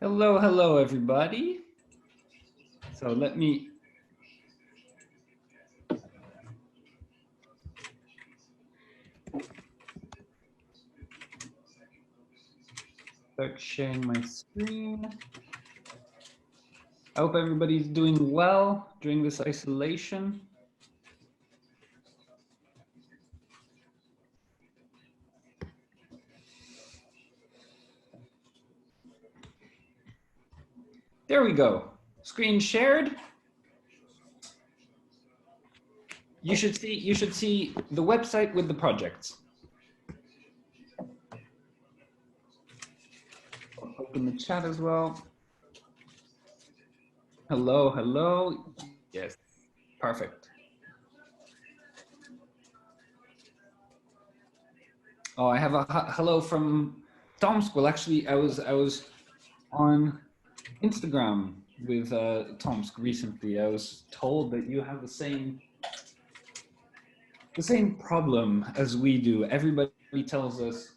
Hello, hello, everybody. So let me start sharing my screen. I hope everybody's doing well during this isolation. There we go. Screen shared. You should see the website with the projects. I'll open the chat as well. Hello, hello. Yes, perfect. Oh, I have a hello from Tomsk. Well, actually, I was on Instagram with Tomsk recently. I was told that you have the same problem as we do. Everybody tells us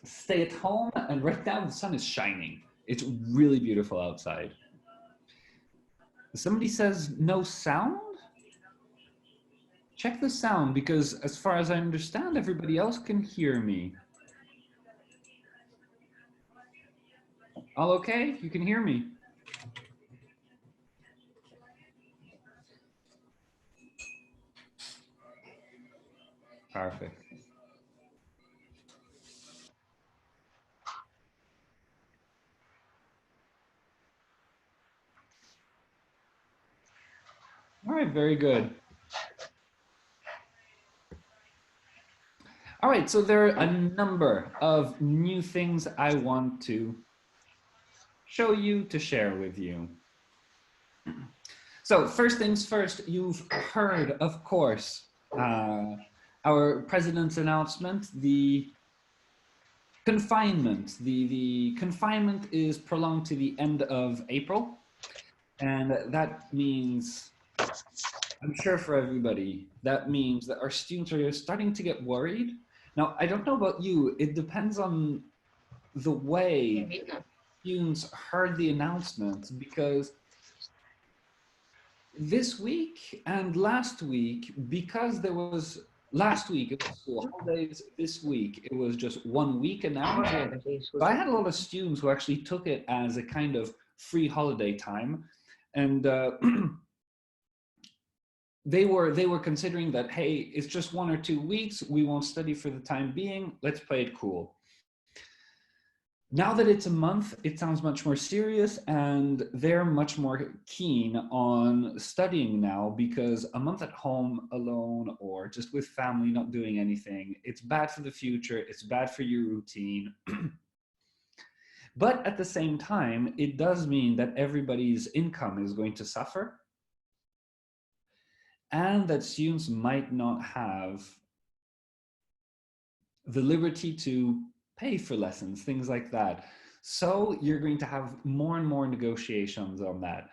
stay at home, and right now the sun is shining. It's really beautiful outside. Somebody says no sound. Check the sound, because as far as I understand, everybody else can hear me. All okay? You can hear me? Perfect. All right, very good. All right, so there are a number of new things I want to show you, to share with you. So first things first, you've heard, of course, our president's announcement. The confinement is prolonged to the end of April, and that means, I'm sure for everybody, that means that our students are starting to get worried. Now, I don't know about you, it depends on the way students heard the announcement, because this week and last week, because there was last week it was school holidays, this week it was just 1 week announced. So I had a lot of students who actually took it as a kind of free holiday time, and they were considering that, hey, it's just 1 or 2 weeks, we won't study for the time being, let's play it cool. Now that it's a month, it sounds much more serious, and they're much more keen on studying now, because a month at home alone or just with family not doing anything, it's bad for the future, it's bad for your routine. But at the same time, it does mean that everybody's income is going to suffer, and that students might not have the liberty to pay for lessons, things like that. So you're going to have more and more negotiations on that.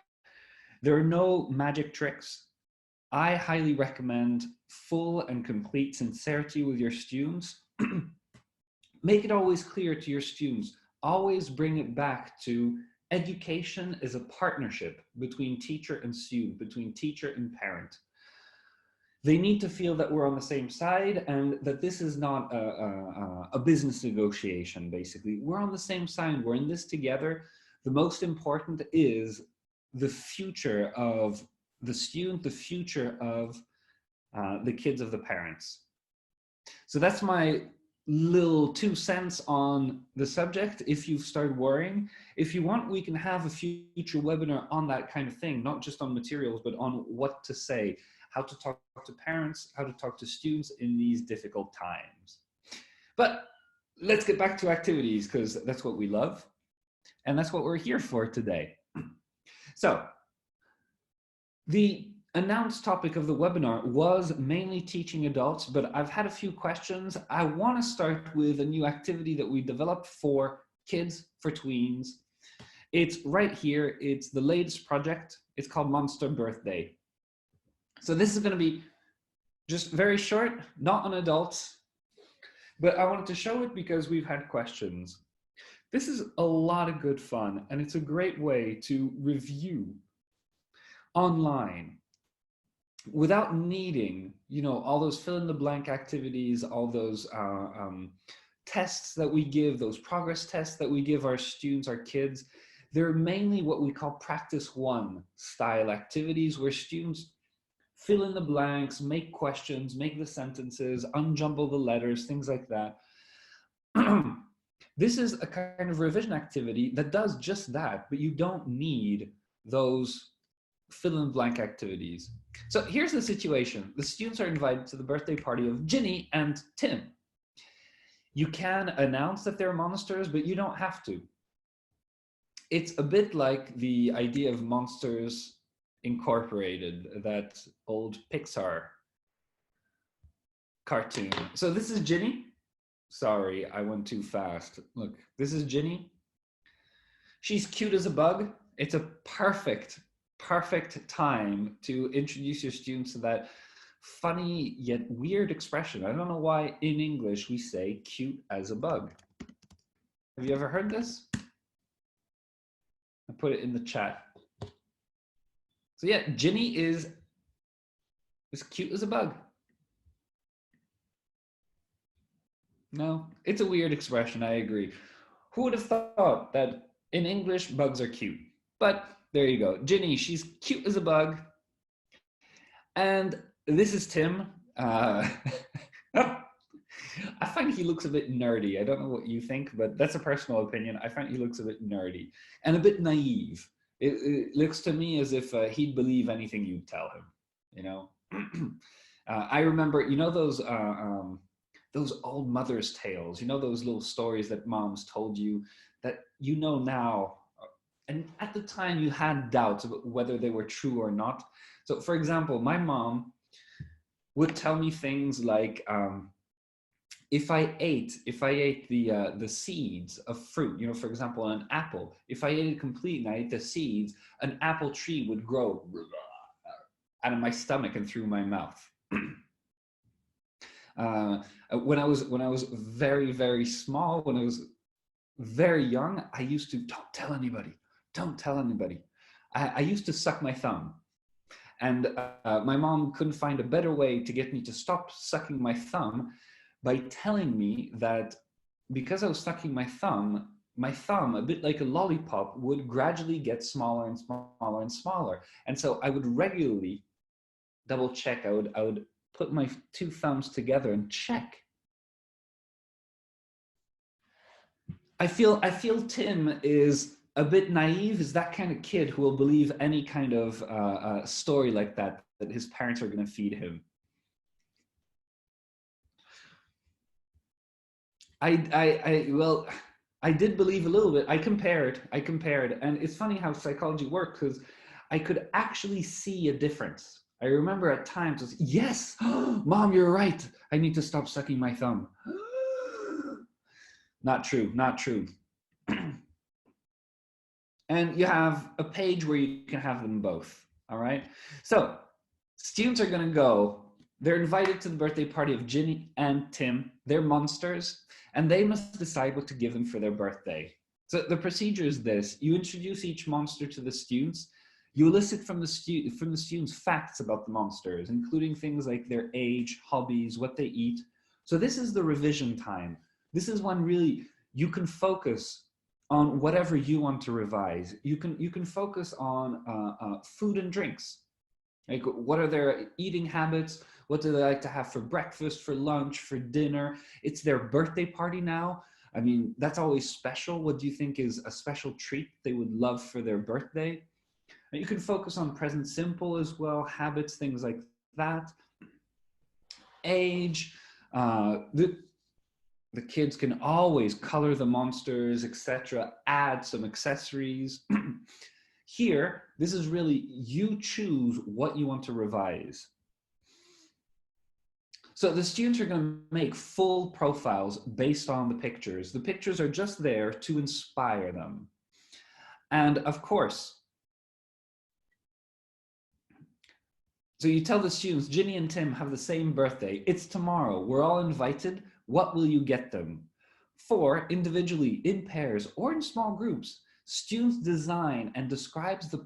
There are no magic tricks. I highly recommend full and complete sincerity with your students. Make it always clear to your students. Always bring it back to education is a partnership between teacher and student, between teacher and parent. They need to feel that we're on the same side, and that this is not a business negotiation, basically. We're on the same side, we're in this together. The most important is the future of the student, the future of the kids of the parents. So that's my little 2 cents on the subject. If you've started worrying, if you want, we can have a future webinar on that kind of thing, not just on materials, but on what to say, how to talk to parents, how to talk to students in these difficult times. But let's get back to activities, because that's what we love, and that's what we're here for today. So the announced topic of the webinar was mainly teaching adults, but I've had a few questions. I want to start with a new activity that we developed for kids, for tweens. It's right here. It's the latest project. It's called Monster Birthday. So this is going to be just very short, not on adults, but I wanted to show it because we've had questions. This is a lot of good fun, and it's a great way to review online without needing, all those fill in the blank activities, all those tests that we give, those progress tests that we give our students, our kids. They're mainly what we call practice one style activities, where students fill in the blanks, make questions, make the sentences, unjumble the letters, things like that. This is a kind of revision activity that does just that, but you don't need those fill in blank activities. So here's the situation. The students are invited to the birthday party of Ginny and Tim. You can announce that they're monsters, but you don't have to. It's a bit like the idea of Monsters Incorporated, that old Pixar cartoon. So this is Ginny. Sorry, I went too fast. Look, this is Ginny. She's cute as a bug. It's a perfect time to introduce your students to that funny yet weird expression. I don't know why in English we say cute as a bug. Have you ever heard this? I put it in the chat. So yeah, Ginny is as cute as a bug. No, it's a weird expression, I agree. Who would have thought that in English bugs are cute? But there you go. Ginny, she's cute as a bug. And this is Tim. I find he looks a bit nerdy. I don't know what you think, but that's a personal opinion. I find he looks a bit nerdy and a bit naive. It looks to me as if he'd believe anything you'd tell him, I remember, those old mother's tales, those little stories that moms told you that now, and at the time you had doubts about whether they were true or not. So for example, my mom would tell me things like, if I ate the seeds of fruit, for example, an apple, if I ate it complete and I ate the seeds, an apple tree would grow out of my stomach and through my mouth. When I was very, very small, when I was very young, I used to, don't tell anybody. I used to suck my thumb. And my mom couldn't find a better way to get me to stop sucking my thumb by telling me that because I was sucking my thumb, a bit like a lollipop, would gradually get smaller and smaller and smaller. And so I would regularly double check. I would put my two thumbs together and check. I feel Tim is a bit naive, is that kind of kid who will believe any kind of story like that his parents are going to feed him. Well, I did believe a little bit. I compared, and it's funny how psychology works, because I could actually see a difference. I remember at times, was, yes, Mom, you're right. I need to stop sucking my thumb. Not true. And you have a page where you can have them both, all right? So students are gonna go, they're invited to the birthday party of Ginny and Tim. They're monsters, and they must decide what to give them for their birthday. So the procedure is this: you introduce each monster to the students. You elicit from the students facts about the monsters, including things like their age, hobbies, what they eat. So this is the revision time. This is when really you can focus on whatever you want to revise. You can focus on food and drinks. Like, what are their eating habits? What do they like to have for breakfast, for lunch, for dinner? It's their birthday party now. I mean, that's always special. What do you think is a special treat they would love for their birthday? And you can focus on present simple as well, habits, things like that. Age, the kids can always color the monsters, etc., add some accessories. Here, this is really, you choose what you want to revise. So the students are going to make full profiles based on the pictures. The pictures are just there to inspire them. And of course, so you tell the students, Ginny and Tim have the same birthday. It's tomorrow. We're all invited. What will you get them? 4, individually, in pairs, or in small groups, students design and describe students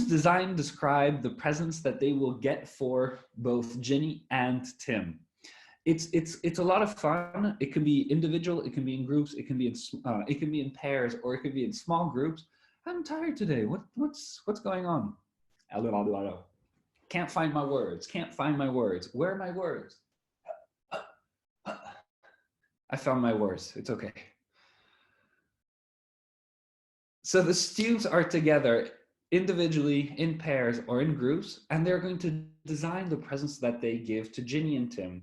design describe the presents that they will get for both Ginny and Tim. It's a lot of fun. It can be individual, it can be in groups, it can be in pairs, or it can be in small groups. I'm tired today. What's going on? Can't find my words. Can't find my words. Where are my words? I found my words. It's okay. So the students are together individually, in pairs, or in groups, and they're going to design the presents that they give to Ginny and Tim.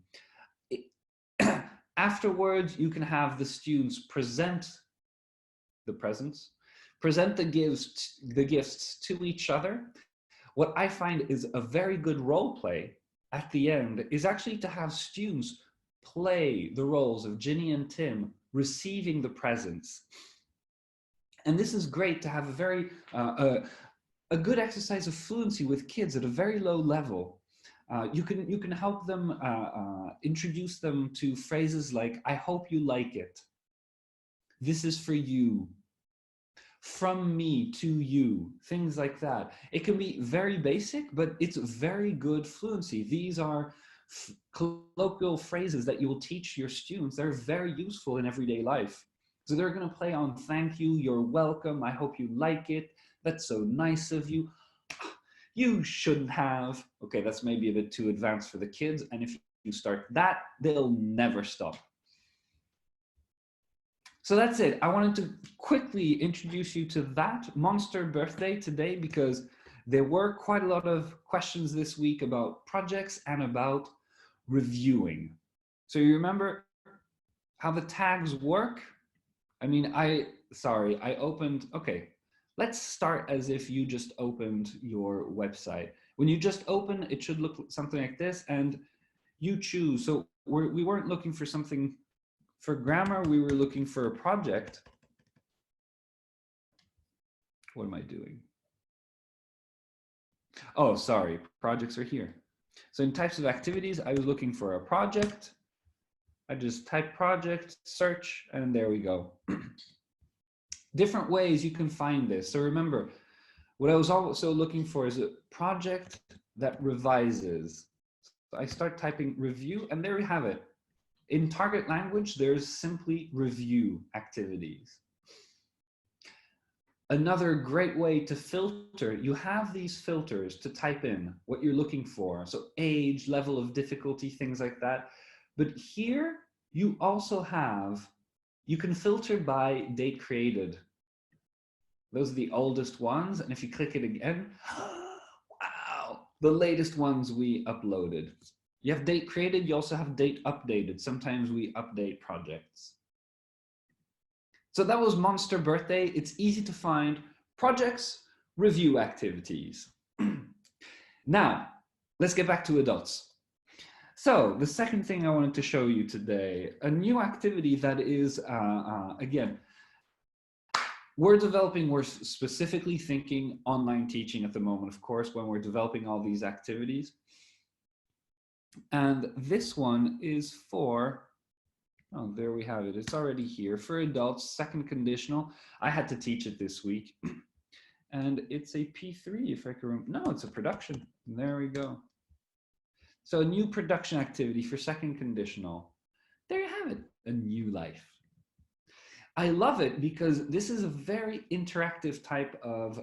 Afterwards, you can have the students present the presents, present the gifts to each other. What I find is a very good role play at the end is actually to have students play the roles of Ginny and Tim receiving the presents. And this is great to have a good exercise of fluency with kids at a very low level. You can help them introduce them to phrases like, I hope you like it. This is for you. From me to you, things like that. It can be very basic, but it's very good fluency. These are colloquial phrases that you will teach your students. They're very useful in everyday life. So they're going to play on thank you, you're welcome, I hope you like it, that's so nice of you. You shouldn't have. Okay, that's maybe a bit too advanced for the kids. And if you start that, they'll never stop. So that's it. I wanted to quickly introduce you to that monster birthday today because there were quite a lot of questions this week about projects and about reviewing. So you remember how the tags work? I mean, I opened, okay. Let's start as if you just opened your website. When you just open, it should look something like this and you choose. So we weren't looking for something for grammar, we were looking for a project. What am I doing? Oh, sorry, projects are here. So in types of activities, I was looking for a project. I just type project, search, and there we go. Different ways you can find this. So remember, what I was also looking for is a project that revises. So I start typing review, and there we have it. In target language, there's simply review activities. Another great way to filter, you have these filters to type in what you're looking for. So age, level of difficulty, things like that. But here you also have, you can filter by date created. Those are the oldest ones. And if you click it again, wow, the latest ones we uploaded. You have date created, you also have date updated. Sometimes we update projects. So that was Monster Birthday. It's easy to find. Projects, review activities. Now, let's get back to adults. So the second thing I wanted to show you today, a new activity that is, again, we're specifically thinking online teaching at the moment, of course, when we're developing all these activities. And this one is for, oh, there we have it. It's already here for adults, second conditional. I had to teach it this week. And it's a P3, if I can remember. No, it's a production. There we go. So a new production activity for second conditional. There you have it, a new life. I love it because this is a very interactive type of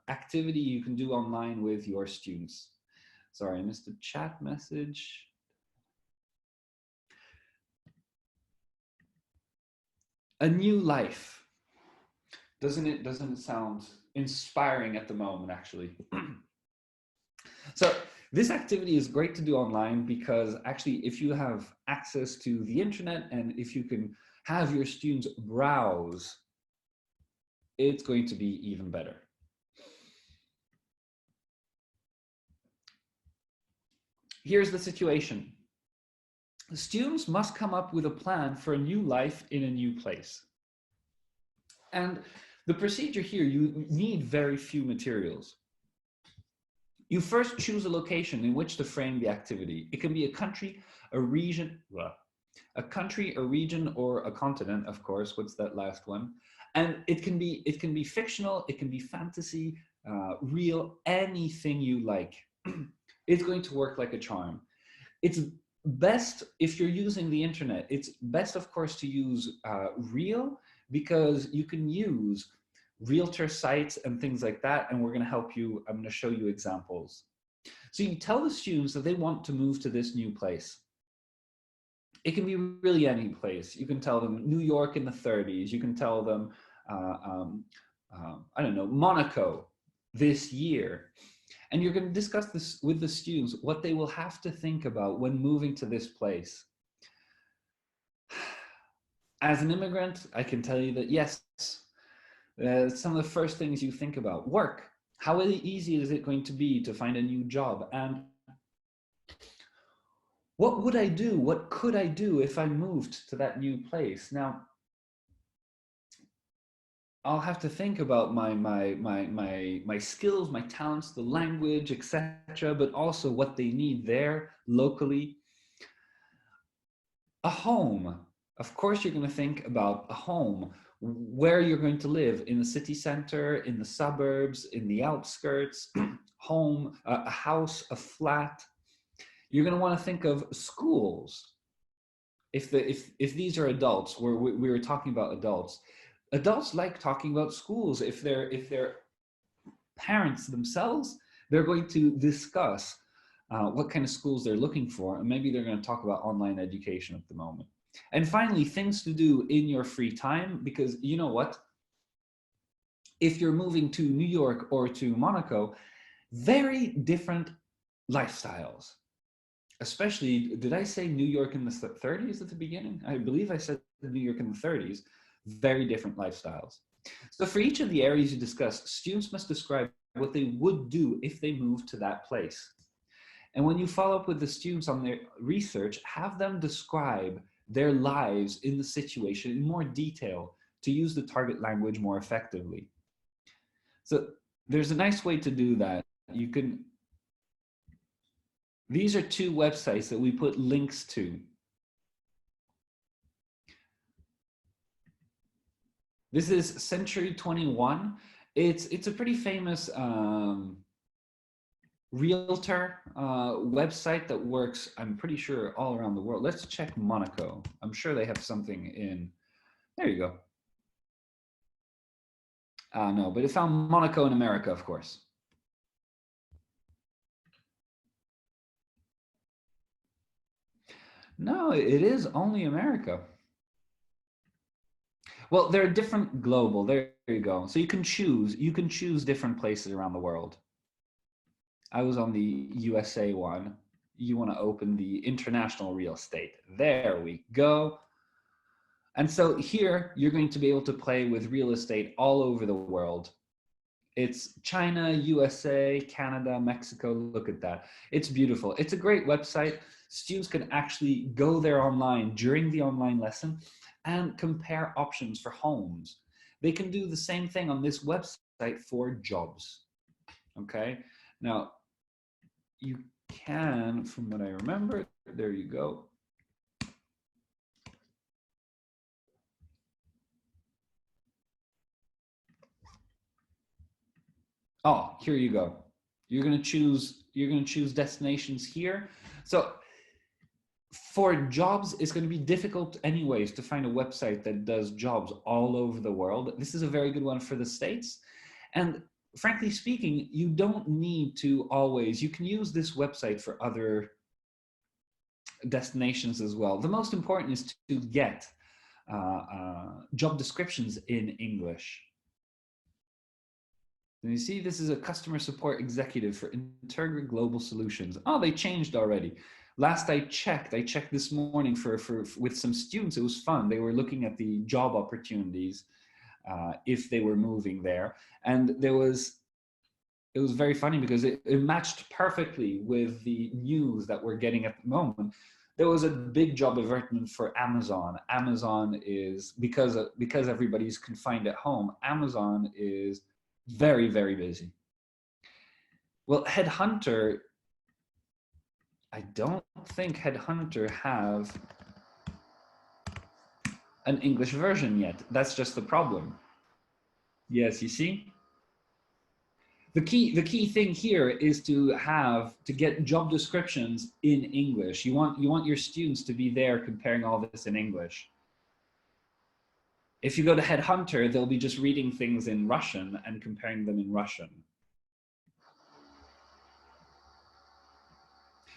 activity you can do online with your students. Sorry, I missed a chat message. A new life. Doesn't it sound inspiring at the moment, actually? So this activity is great to do online because actually if you have access to the internet and if you can have your students browse, it's going to be even better. Here's the situation. The students must come up with a plan for a new life in a new place. And the procedure here, you need very few materials. You first choose a location in which to frame the activity. It can be a country, a region, a country, a region, or a continent, of course. What's that last one? And it can be fictional, it can be fantasy, real, anything you like. It's going to work like a charm. It's best if you're using the internet. It's best, of course, to use real, because you can use realtor sites and things like that. And we're going to help you. I'm going to show you examples. So you tell the students that they want to move to this new place. It can be really any place. You can tell them New York in the 30s. You can tell them, I don't know, Monaco this year. And you're going to discuss this with the students, what they will have to think about when moving to this place. As an immigrant, I can tell you that yes, some of the first things you think about: work. How easy is it going to be to find a new job? And what would I do? What could I do if I moved to that new place? Now, I'll have to think about my skills, my talents, the language, etc., but also what they need there locally. A home. Of course, you're going to think about a home, where you're going to live, in the city center, in the suburbs, in the outskirts. Home, a house, a flat. You're going to want to think of schools. If these are adults, we were talking about adults. Adults like talking about schools. If they're parents themselves, they're going to discuss what kind of schools they're looking for, and maybe they're going to talk about online education at the moment. And finally, things to do in your free time, because you know what? If you're moving to New York or to Monaco, very different lifestyles. Especially, did I say New York in the 30s at the beginning? I believe I said New York in the 30s. Very different lifestyles. So for each of the areas you discussed, students must describe what they would do if they moved to that place. And when you follow up with the students on their research, have them describe their lives in the situation in more detail to use the target language more effectively. So there's a nice way to do that. You can, these are two websites that we put links to. This is Century 21. It's a pretty famous realtor website that works, I'm pretty sure, all around the world. Let's check Monaco. I'm sure they have something in, there you go. No, but it found Monaco in America, of course. No, it is only America. Well, they're different global. There you go. So you can choose different places around the world. I was on the USA one. You want to open the international real estate. There we go. And so here you're going to be able to play with real estate all over the world. It's China, USA, Canada, Mexico. Look at that. It's beautiful. It's a great website. Students can actually go there online during the online lesson and compare options for homes. They can do the same thing on this website for jobs. Okay. Now, you can, from what I remember, there you go. Oh, here you go. You're going to choose destinations here. So for jobs, it's going to be difficult anyways to find a website that does jobs all over the world. This is a very good one for the States. And frankly speaking, you don't need to always, you can use this website for other destinations as well. The most important is to get job descriptions in English. And you see, this is a customer support executive for Integra Global Solutions. Oh, they changed already. Last I checked this morning with some students. It was fun. They were looking at the job opportunities if they were moving there. And it was very funny because it matched perfectly with the news that we're getting at the moment. There was a big job advertisement for Amazon. Amazon is, because everybody's confined at home, Amazon is very, very busy. Well, Headhunter, I don't think Headhunter have an English version yet. That's just the problem. Yes, you see? The key thing here is to get job descriptions in English. You want your students to be there comparing all this in English. If you go to Headhunter, they'll be just reading things in Russian and comparing them in Russian.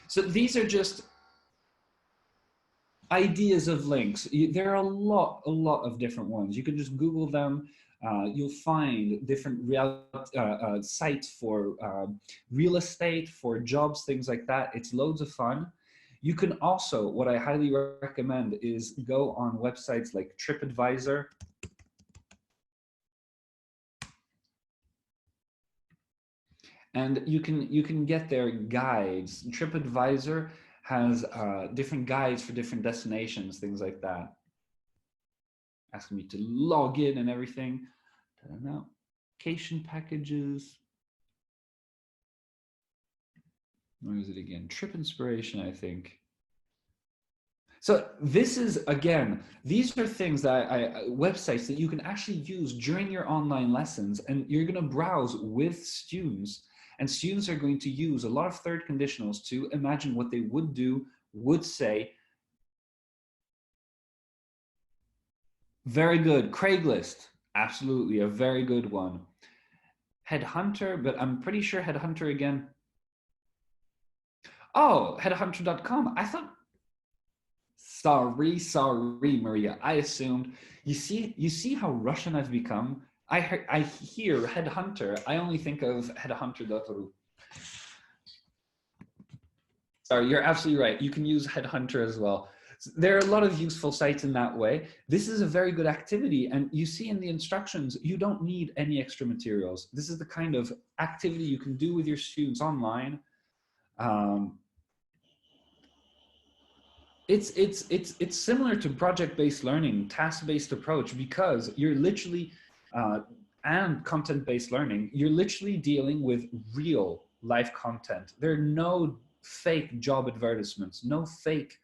So these are just ideas of links. There are a lot of different ones. You can just Google them. You'll find different sites for real estate, for jobs, things like that. It's loads of fun. You can also, what I highly recommend is go on websites like TripAdvisor. And you can get their guides. TripAdvisor has different guides for different destinations, things like that. Asking me to log in and everything. I don't know. Vacation packages. Where is it again? Trip Inspiration, I think. So this is, again, these are things that websites that you can actually use during your online lessons, and you're going to browse with students, and students are going to use a lot of third conditionals to imagine what they would do, would say. Very good. Craigslist, absolutely a very good one. Headhunter, but I'm pretty sure Headhunter again. Oh, headhunter.com. I thought, sorry, Maria. I assumed, you see how Russian I've become? I hear Headhunter. I only think of headhunter.ru. Sorry, you're absolutely right. You can use Headhunter as well. There are a lot of useful sites in that way. This is a very good activity, and you see in the instructions, you don't need any extra materials. This is the kind of activity you can do with your students online. It's similar to project-based learning, task-based approach, because you're literally, and content-based learning, you're literally dealing with real life content. There are no fake job advertisements, no fake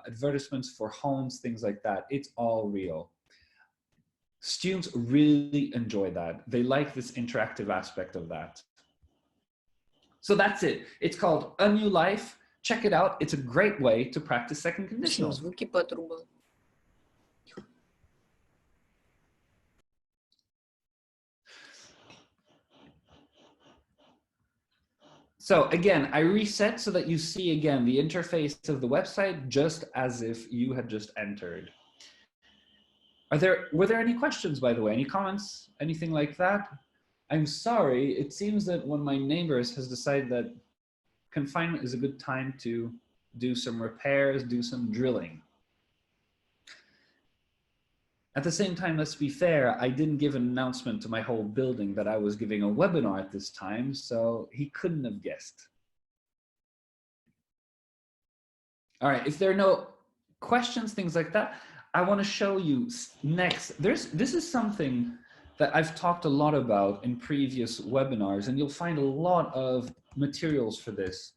advertisements for homes, things like that. It's all real. Students really enjoy that. They like this interactive aspect of that. So that's it. It's called A New Life. Check it out. It's a great way to practice second conditional. So again, I reset so that you see again the interface of the website just as if you had just entered. Were there any questions, by the way? Any comments? Anything like that? I'm sorry. It seems that one of my neighbors has decided that confinement is a good time to do some repairs, do some drilling. At the same time, let's be fair, I didn't give an announcement to my whole building that I was giving a webinar at this time, so he couldn't have guessed. All right, if there are no questions, things like that, I want to show you next. This is something that I've talked a lot about in previous webinars, and you'll find a lot of materials for this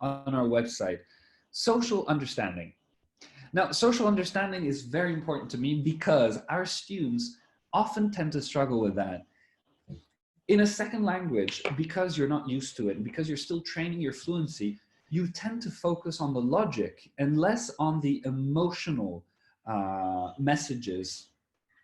on our website. Social understanding. Now, social understanding is very important to me because our students often tend to struggle with that. In a second language, because you're not used to it, and because you're still training your fluency, you tend to focus on the logic and less on the emotional messages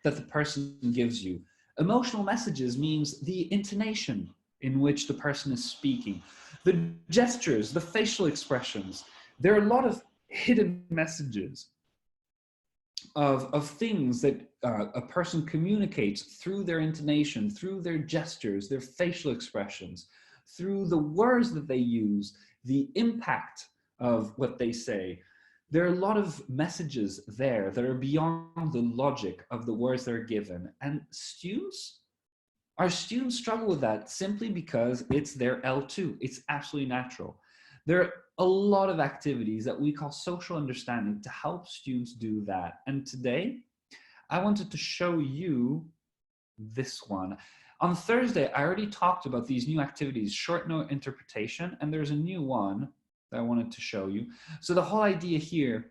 that the person gives you. Emotional messages means the intonation in which the person is speaking, the gestures, the facial expressions. There are a lot of hidden messages of things that a person communicates through their intonation, through their gestures, their facial expressions, through the words that they use, the impact of what they say. There are a lot of messages there that are beyond the logic of the words that are given. And our students struggle with that simply because it's their L2. It's absolutely natural. There are a lot of activities that we call social understanding to help students do that. And today, I wanted to show you this one. On Thursday, I already talked about these new activities, short note interpretation, and there's a new one that I wanted to show you. So the whole idea here,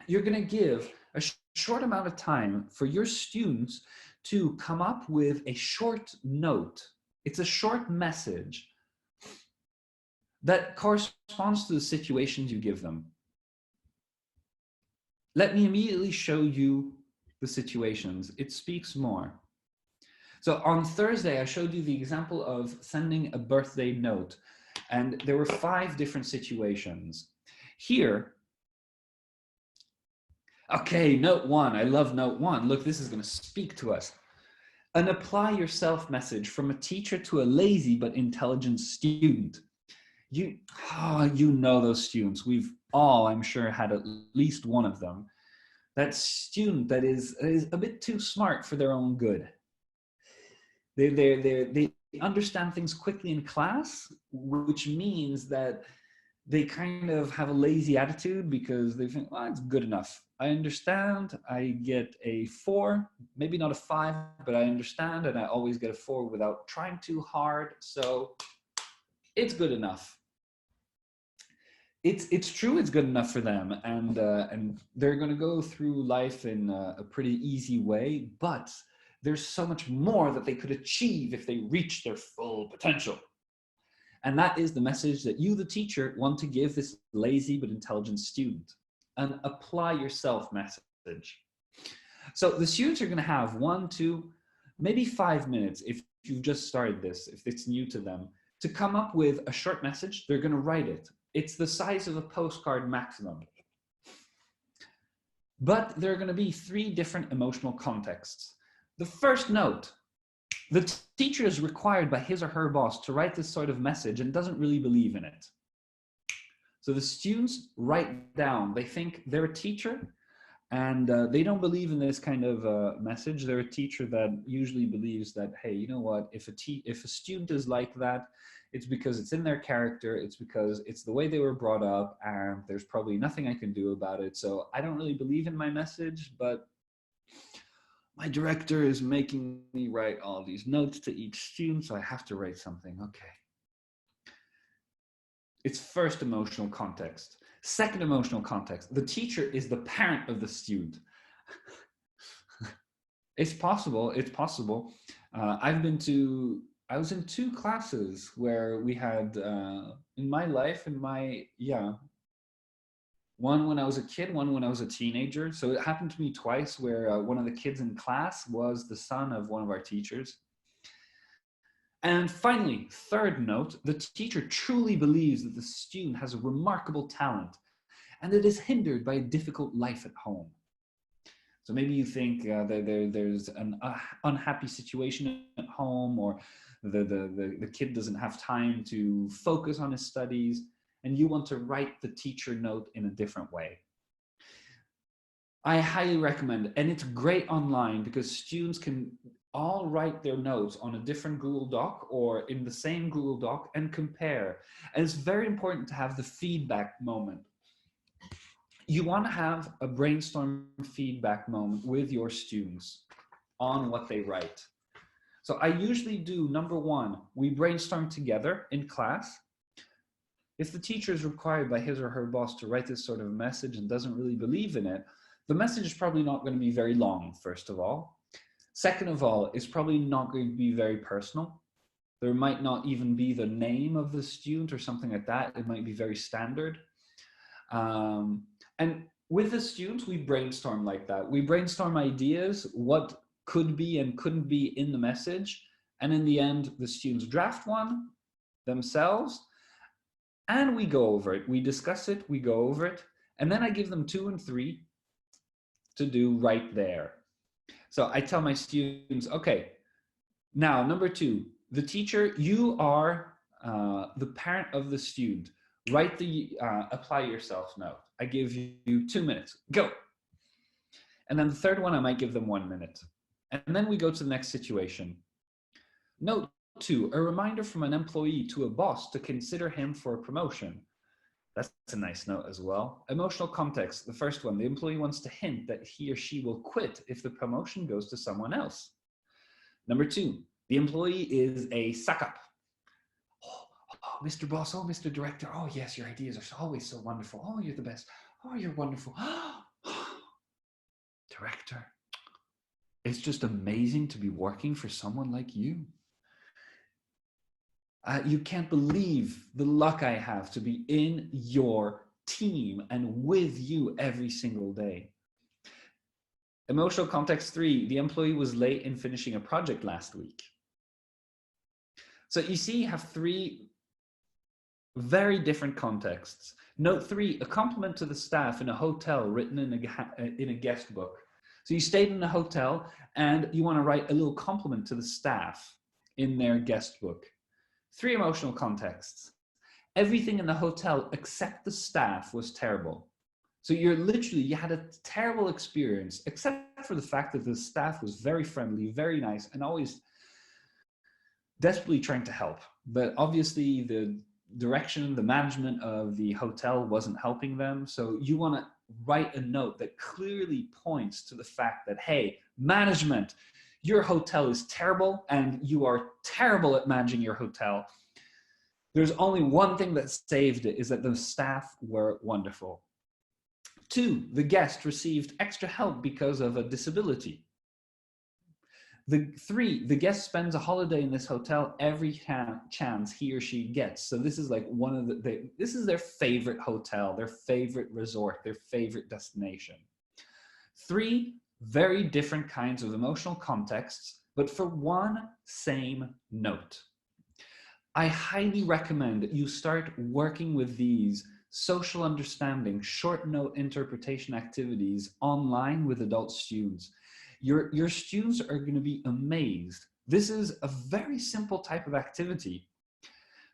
you're going to give a short amount of time for your students to come up with a short note. It's a short message that corresponds to the situations you give them. Let me immediately show you the situations. It speaks more. So on Thursday, I showed you the example of sending a birthday note, and there were 5 different situations. Here, okay, note 1, I love note 1. Look, this is going to speak to us. An apply yourself message from a teacher to a lazy but intelligent student. You know those students. We've all, I'm sure, had at least one of them. That student that is a bit too smart for their own good. They understand things quickly in class, which means that they kind of have a lazy attitude because they think, well, it's good enough. I understand, I get a 4, maybe not a 5, but I understand, and I always get a 4 without trying too hard, so it's good enough. It's true, it's good enough for them, and they're going to go through life in a pretty easy way, but there's so much more that they could achieve if they reach their full potential. And that is the message that you, the teacher, want to give this lazy but intelligent student. An apply yourself message. So the students are going to have 1, 2, maybe 5 minutes, if you've just started this, if it's new to them, to come up with a short message. They're going to write it. It's the size of a postcard maximum. But there are going to be 3 different emotional contexts. The first note, the teacher is required by his or her boss to write this sort of message and doesn't really believe in it. So the students write down, they think they're a teacher and they don't believe in this kind of message. They're a teacher that usually believes that, hey, you know what, if a student is like that, it's because it's in their character, it's because it's the way they were brought up, and there's probably nothing I can do about it. So I don't really believe in my message, but my director is making me write all these notes to each student, so I have to write something. Okay. It's first emotional context. Second emotional context, the teacher is the parent of the student. It's possible, it's possible. I was in 2 classes where we had, in my life, one when I was a kid, one when I was a teenager. So it happened to me twice where one of the kids in class was the son of one of our teachers. And finally, third note, the teacher truly believes that the student has a remarkable talent and it is hindered by a difficult life at home. So maybe you think there's an unhappy situation at home, or the kid doesn't have time to focus on his studies, and you want to write the teacher note in a different way. I highly recommend, and it's great online because students can all write their notes on a different Google Doc or in the same Google Doc and compare. And it's very important to have the feedback moment. You want to have a brainstorm feedback moment with your students on what they write. So I usually do, number 1, we brainstorm together in class. If the teacher is required by his or her boss to write this sort of message and doesn't really believe in it, the message is probably not going to be very long, first of all. Second of all, it's probably not going to be very personal. There might not even be the name of the student or something like that. It might be very standard. And with the students, we brainstorm like that. We brainstorm ideas, what could be and couldn't be in the message. And in the end, the students draft one themselves, and we go over it. We discuss it, we go over it. And then I give them 2 and 3 to do right there. So I tell my students, okay, now number 2, the teacher, you are the parent of the student. Write the apply yourself note. I give you 2 minutes, go. And then the third one, I might give them 1 minute. And then we go to the next situation. Note 2, a reminder from an employee to a boss to consider him for a promotion. That's a nice note as well. Emotional context, the first one, the employee wants to hint that he or she will quit if the promotion goes to someone else. Number 2, The employee is a suck up. Oh, Mr. Boss, oh, Mr. Director, oh, yes, your ideas are always so wonderful. Oh, you're the best. Oh, you're wonderful. Director, it's just amazing to be working for someone like you. You can't believe the luck I have to be in your team and with you every single day. Emotional context 3, the employee was late in finishing a project last week. So you see, you have 3 very different contexts. Note 3, a compliment to the staff in a hotel written in a guest book. So you stayed in a hotel and you want to write a little compliment to the staff in their guest book. 3 emotional contexts. Everything in the hotel except the staff was terrible. So you had a terrible experience, except for the fact that the staff was very friendly, very nice, and always desperately trying to help. But obviously the direction, the management of the hotel wasn't helping them. So you want to write a note that clearly points to the fact that, hey, management, your hotel is terrible and you are terrible at managing your hotel. There's only one thing that saved it, is that the staff were wonderful. 2, the guest received extra help because of a disability. 3, the guest spends a holiday in this hotel every chance he or she gets. So this is like one of this is their favorite hotel, their favorite resort, their favorite destination. 3 very different kinds of emotional contexts, but for one same note. I highly recommend that you start working with these social understanding, short note interpretation activities online with adult students. Your students are going to be amazed. This is a very simple type of activity,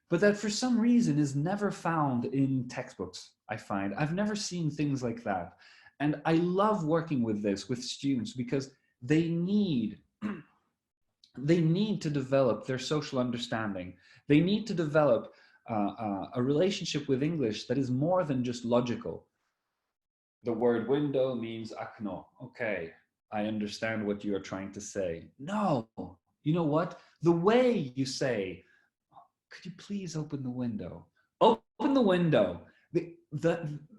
but that for some reason is never found in textbooks, I find. I've never seen things like that. And I love working with this with students because they need to develop their social understanding. They need to develop a relationship with English that is more than just logical. The word window means akno. Okay, I understand what you are trying to say. No, you know what? The way you say, could you please open the window? Open the window.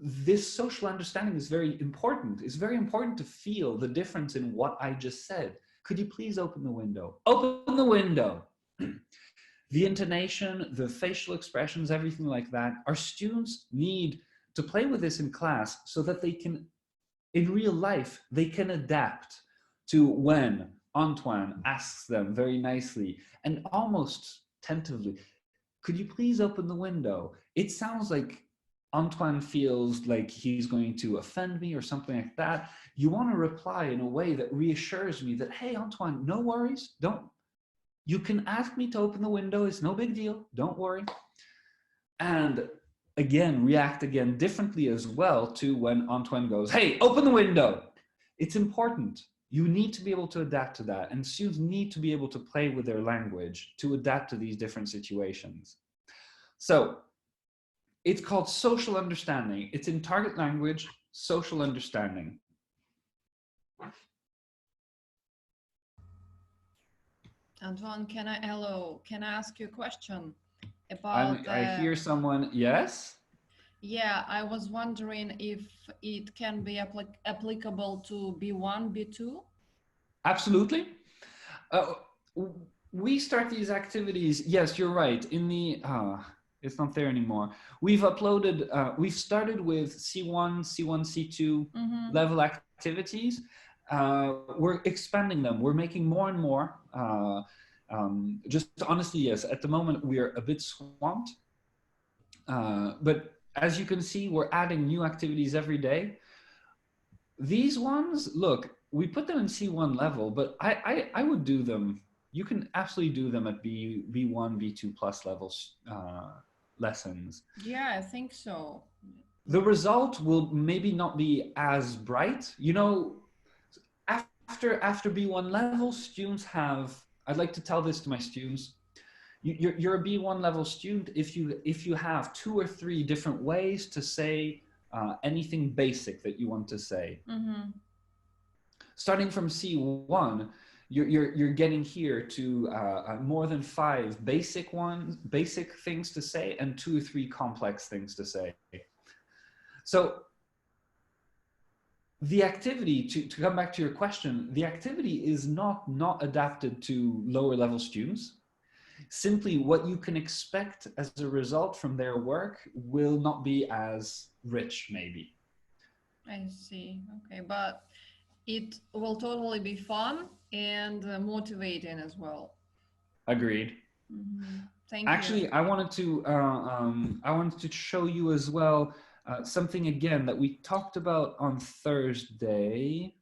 This social understanding is very important. It's very important to feel the difference in what I just said. Could you please open the window? Open the window. The intonation, the facial expressions, everything like that, our students need to play with this in class so that they can, in real life, they can adapt to when Antoine asks them very nicely and almost tentatively, could you please open the window? It sounds like Antoine feels like he's going to offend me or something like that. You want to reply in a way that reassures me that, hey, Antoine, no worries. You can ask me to open the window. It's no big deal. Don't worry. And again, react again differently as well to when Antoine goes, hey, open the window. It's important. You need to be able to adapt to that. And students need to be able to play with their language to adapt to these different situations. So it's called social understanding. It's in target language, social understanding. Antoine, can I ask you a question about I hear someone, yes? Yeah, I was wondering if it can be applicable to B1, B2. Absolutely. Uh, we start these activities, yes, you're right, in the, it's not there anymore. We've started with C1, C2 level activities. We're expanding them. We're making more and more. Just honestly, yes, at the moment we're a bit swamped. But as you can see, we're adding new activities every day. These ones, look, we put them in C1 level, but I would do them. You can absolutely do them at B1, B2 plus levels lessons. Yeah, I think so. The result will maybe not be as bright. You know, after B1 level, students have, I'd like to tell this to my students, you're a B1 level student if you have 2 or 3 different ways to say anything basic that you want to say. Starting from C1, You're getting here to more than 5 basic things to say and 2 or 3 complex things to say. So the activity, to come back to your question, the activity is not adapted to lower level students. Simply what you can expect as a result from their work will not be as rich, maybe. I see. Okay, but it will totally be fun and motivating as well. Agreed. Thank you. Actually, I wanted to show you as well something again that we talked about on Thursday.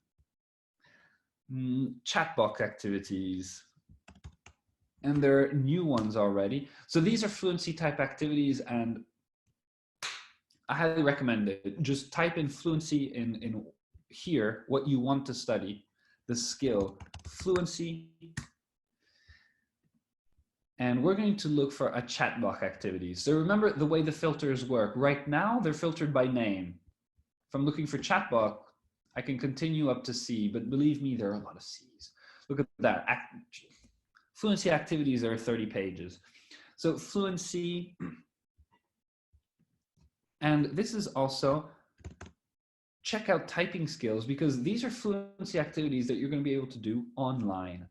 Chatbox activities. And there are new ones already. So these are fluency type activities, and I highly recommend it. Just type in fluency in here, what you want to study, the skill, fluency. And we're going to look for a chatbox activity. So remember the way the filters work. Right now, they're filtered by name. If I'm looking for chatbox, I can continue up to C, but believe me, there are a lot of C's. Look at that. Fluency activities are 30 pages. So fluency, and this is also check out typing skills, because these are fluency activities that you're going to be able to do online.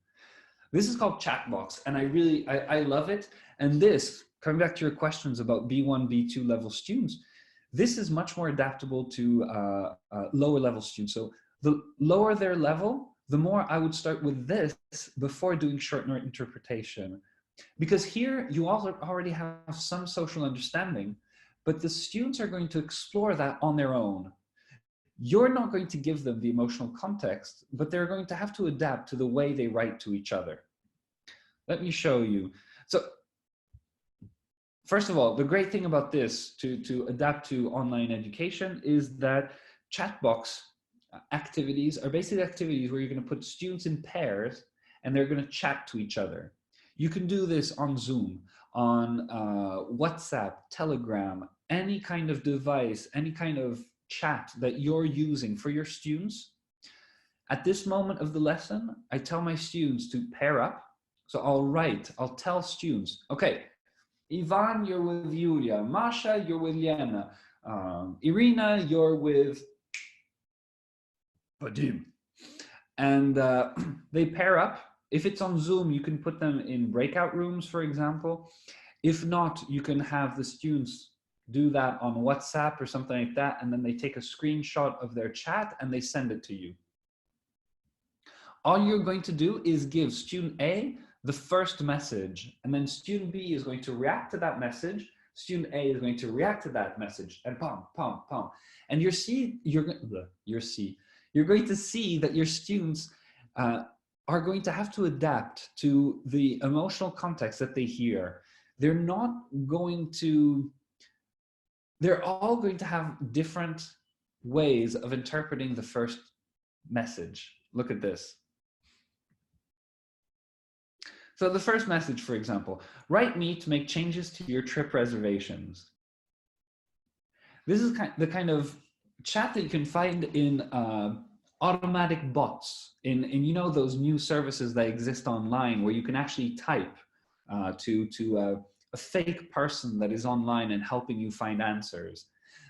This is called Chatbox, and I love it. And this, coming back to your questions about B1, B2 level students, this is much more adaptable to lower level students. So the lower their level, the more I would start with this before doing short note interpretation. Because here you already have some social understanding, but the students are going to explore that on their own. You're not going to give them the emotional context, but they're going to have to adapt to the way they write to each other. Let me show you. So first of all, the great thing about this to adapt to online education is that chatbox activities are basically activities where you're going to put students in pairs and they're going to chat to each other. You can do this on Zoom, on WhatsApp, Telegram, any kind of device, any kind of chat that you're using for your students. At this moment of the lesson, I tell my students to pair up. So I'll tell students, okay, Ivan, you're with Yulia. Masha, you're with Lena. Irina, you're with Vadim. And they pair up. If it's on Zoom, you can put them in breakout rooms, for example. If not, you can have the students do that on WhatsApp or something like that, and then they take a screenshot of their chat and they send it to you. All you're going to do is give student A the first message, and then student B is going to react to that message. Student A is going to react to that message, and pom, pom, pom. And you're going to see that your students are going to have to adapt to the emotional context that they hear. They're all going to have different ways of interpreting the first message. Look at this. So the first message, for example, write me to make changes to your trip reservations. This is the kind of chat that you can find in automatic bots, in you know, those new services that exist online where you can actually type to a fake person that is online and helping you find answers.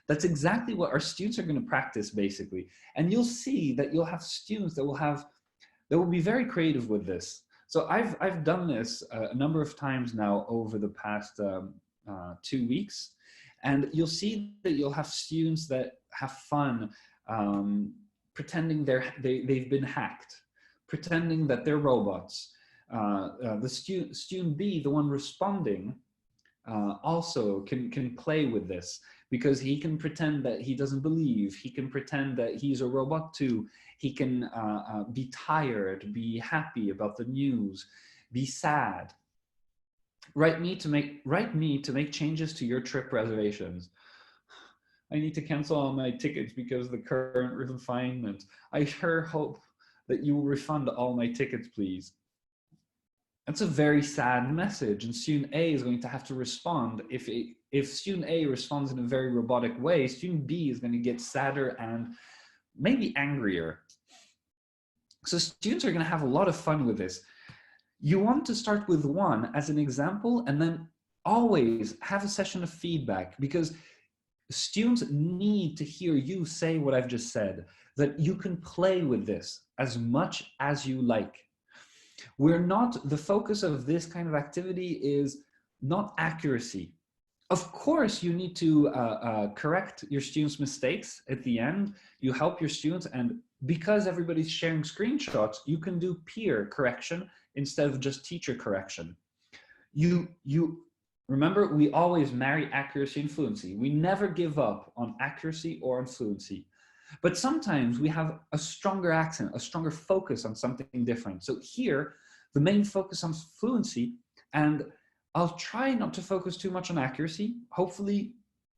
That's exactly what our students are going to practice, basically. And you'll see that you'll have students that will be very creative with this. So I've done this a number of times now over the past 2 weeks, and you'll see that you'll have students that have fun pretending they've been hacked, pretending that they're robots. The student B, the one responding, also can play with this, because he can pretend that he doesn't believe. He can pretend that he's a robot too. He can be tired, be happy about the news, be sad. Write me to make changes to your trip reservations. I need to cancel all my tickets because of the current refinement. I sure hope that you will refund all my tickets, please. That's a very sad message, and student A is going to have to respond. If student A responds in a very robotic way, student B is going to get sadder and maybe angrier. So students are going to have a lot of fun with this. You want to start with one as an example, and then always have a session of feedback, because students need to hear you say what I've just said, that you can play with this as much as you like. The focus of this kind of activity is not accuracy. Of course, you need to correct your students' mistakes at the end. You help your students, and because everybody's sharing screenshots, you can do peer correction instead of just teacher correction. You remember, we always marry accuracy and fluency. We never give up on accuracy or on fluency. But sometimes we have a stronger accent, a stronger focus on something different. So here, the main focus on fluency, and I'll try not to focus too much on accuracy. Hopefully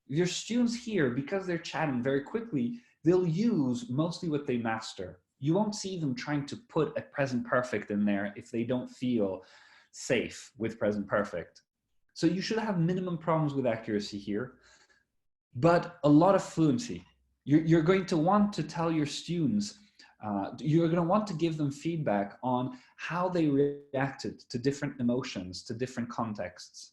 your students here, because they're chatting very quickly, they'll use mostly what they master. You won't see them trying to put a present perfect in there if they don't feel safe with present perfect. So you should have minimum problems with accuracy here, but a lot of fluency. You're going to want to tell your students, you're going to want to give them feedback on how they reacted to different emotions, to different contexts.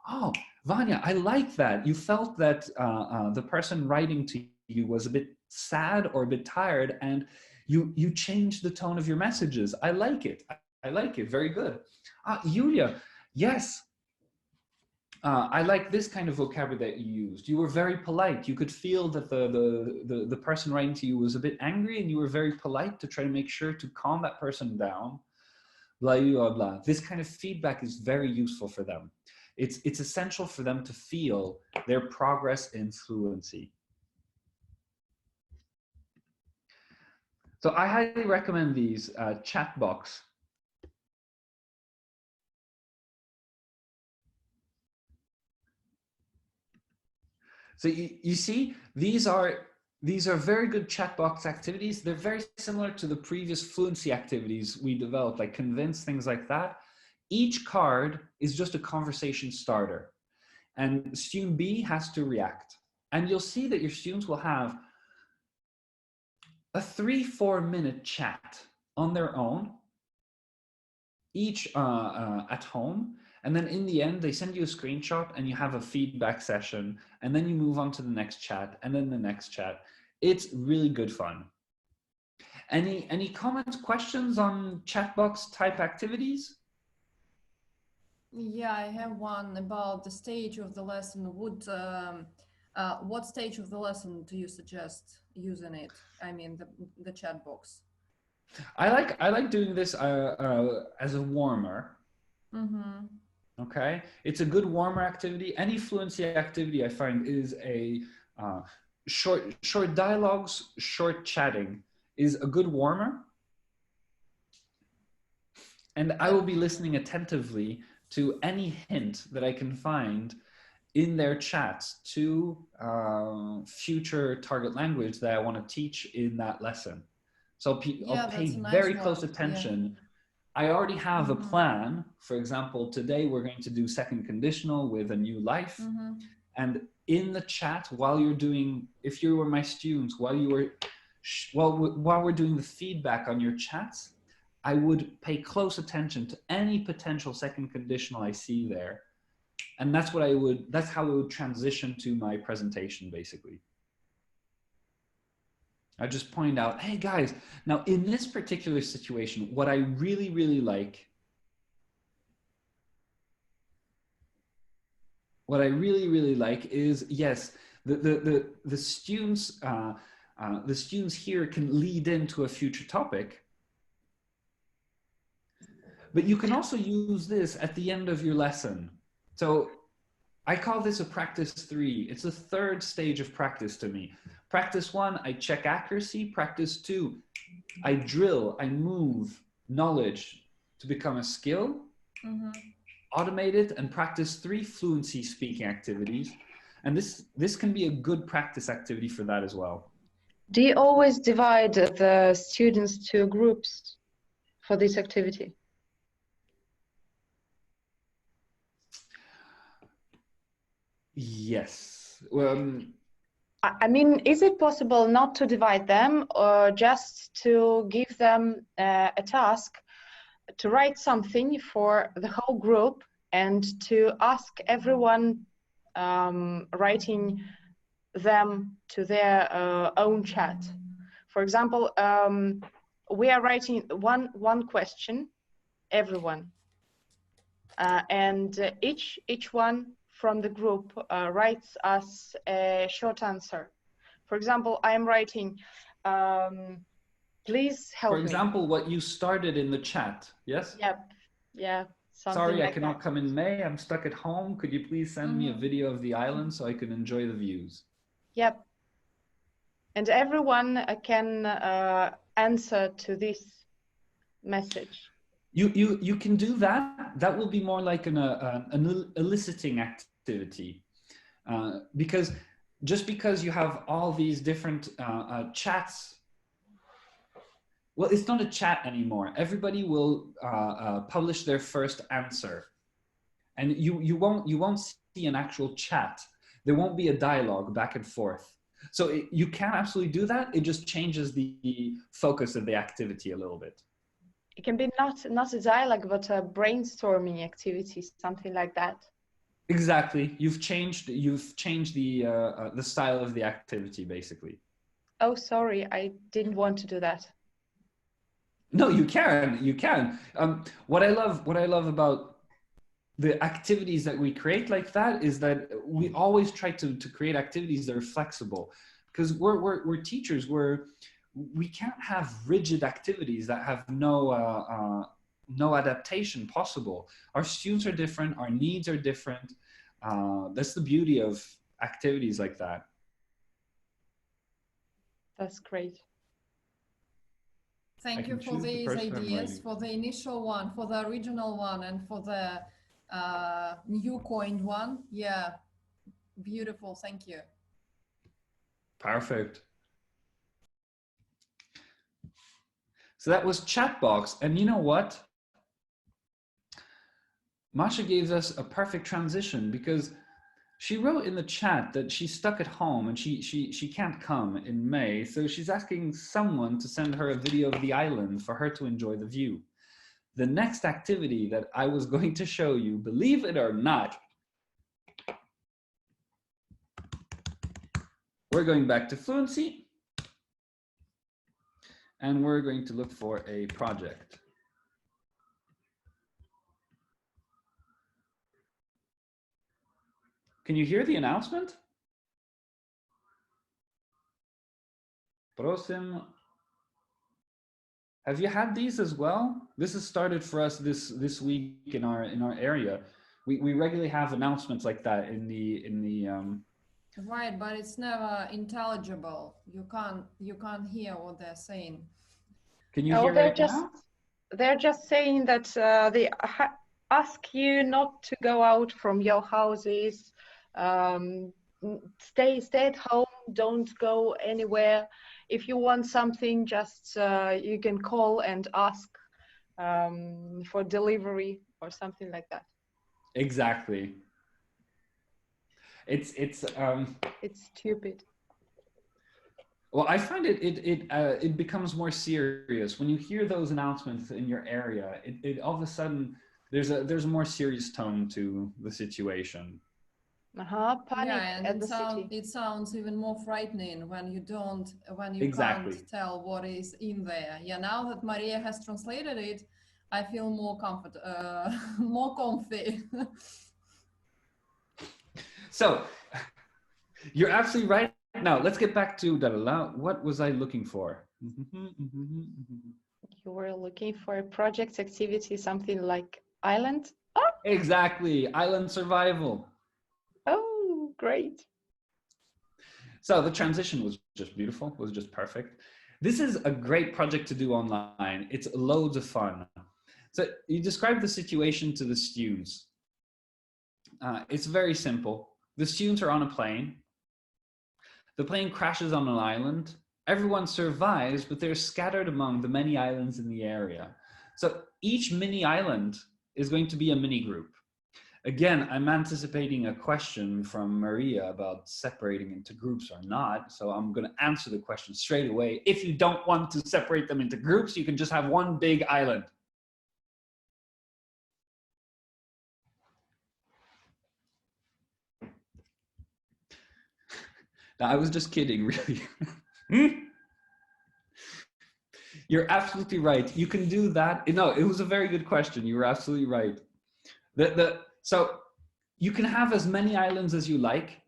Oh, Vanya, I like that. You felt that the person writing to you was a bit sad or a bit tired, and you changed the tone of your messages. I like it. I like it. Very good. Yulia, yes, I like this kind of vocabulary that you used. You were very polite. You could feel that the person writing to you was a bit angry, and you were very polite to try to make sure to calm that person down. Blah, blah, blah. This kind of feedback is very useful for them. It's essential for them to feel their progress in fluency. So I highly recommend these chat box. So you see, these are very good chat box activities. They're very similar to the previous fluency activities we developed, like convince, things like that. Each card is just a conversation starter, and student B has to react. And you'll see that your students will have a 3-4 minute chat on their own, each at home. And then in the end, they send you a screenshot and you have a feedback session, and then you move on to the next chat and then the next chat. It's really good fun. Any comments, questions on chatbox type activities? Yeah, I have one about the stage of the lesson. What stage of the lesson do you suggest using it? I mean, the chat box. I like doing this as a warmer. Mm-hmm. Okay, it's a good warmer activity. Any fluency activity I find is a short dialogues, short chatting is a good warmer. And I will be listening attentively to any hint that I can find in their chats to future target language that I want to teach in that lesson. So I'll pay That's a nice very close one. attention. I already have a plan. For example, today we're going to do second conditional with a new life. And in the chat, while you're doing, if you were my students, while we're doing the feedback on your chats, I would pay close attention to any potential second conditional I see there. And that's how I would transition to my presentation, basically. I just point out, hey guys, now in this particular situation, what I really, really like, is, yes, the students here can lead into a future topic, but you can also use this at the end of your lesson. So I call this a practice 3. It's the third stage of practice to me. Practice 1, I check accuracy. Practice 2, I drill, I move knowledge to become a skill, automate it. And practice 3, fluency speaking activities. And this can be a good practice activity for that as well. Do you always divide the students to groups for this activity? Yes. I mean, is it possible not to divide them, or just to give them a task to write something for the whole group and to ask everyone writing them to their own chat? For example, we are writing one question, everyone, and each one from the group writes us a short answer. For example, I am writing, please help For me. example, what you started in the chat, yes? Yep. Yeah, something Sorry, I like cannot that. come in May. I'm stuck at home. Could you please send me a video of the island so I can enjoy the views? Yep. And everyone can answer to this message. You can do that. That will be more like an eliciting activity, because just because you have all these different chats, well, it's not a chat anymore. Everybody will publish their first answer, and you won't see an actual chat. There won't be a dialogue back and forth. So you can absolutely do that. It just changes the focus of the activity a little bit. It can be not a dialogue, but a brainstorming activity, something like that. Exactly. You've changed the style of the activity, basically. Oh, sorry, I didn't want to do that. No, you can. What I love about the activities that we create like that is that we always try to create activities that are flexible, because we're teachers. We can't have rigid activities that have no adaptation possible. Our students are different. Our needs are different. That's the beauty of activities like that. That's great. Thank you for these ideas, for the initial one, for the original one, and for the new coined one. Yeah, beautiful. Thank you. Perfect. So that was Chatbox. And you know what? Masha gave us a perfect transition, because she wrote in the chat that she's stuck at home and she can't come in May. So she's asking someone to send her a video of the island for her to enjoy the view. The next activity that I was going to show you, believe it or not, we're going back to Fluency and we're going to look for a project. Can you hear the announcement? Prosim. Have you had these as well? This has started for us this week in our area. We regularly have announcements like that in the Right, but it's never intelligible. You can't hear what they're saying. Can you hear it now? They're just saying that they ask you not to go out from your houses. Stay at home. Don't go anywhere. If you want something, just you can call and ask for delivery or something like that. Exactly. It's stupid. Well, I find it becomes more serious when you hear those announcements in your area. It all of a sudden there's a more serious tone to the situation. Panic yeah, and city. It sounds even more frightening when you Exactly. can't tell what is in there. Yeah, now that Maria has translated it, I feel more more comfy. So you're absolutely right. Now let's get back to what was I looking for? You were looking for a project activity, something like island. Exactly, island survival. Oh, great. So the transition was just beautiful, was just perfect. This is a great project to do online. It's loads of fun. So you describe the situation to the students. It's very simple. The students are on a plane. The plane crashes on an island. Everyone survives, but they're scattered among the many islands in the area. So each mini island is going to be a mini group. Again, I'm anticipating a question from Maria about separating into groups or not. So I'm going to answer the question straight away. If you don't want to separate them into groups, you can just have one big island. Now, I was just kidding, really. You're absolutely right. You can do that. No, it was a very good question. You were absolutely right. So you can have as many islands as you like,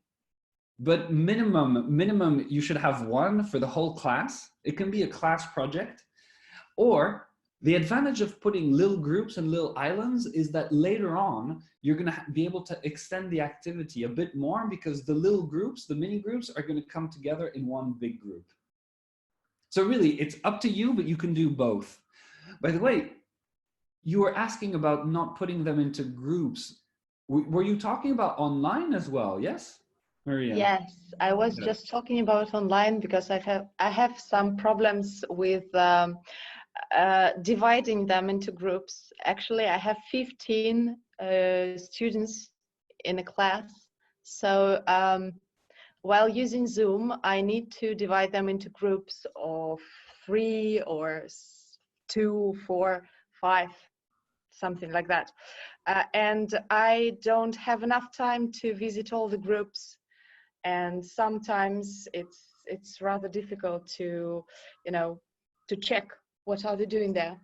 but minimum, you should have one for the whole class. It can be a class project. Or the advantage of putting little groups and little islands is that later on, you're going to be able to extend the activity a bit more because the little groups, the mini groups, are going to come together in one big group. So really, it's up to you, but you can do both. By the way, you were asking about not putting them into groups. Were you talking about online as well? Yes, Maria? Yes, I was just talking about online because I have some problems with dividing them into groups. Actually, I have 15 students in a class. So while using Zoom, I need to divide them into groups of 3 or 2, 4, 5, something like that. And I don't have enough time to visit all the groups. And sometimes it's rather difficult to, to check what are they doing there.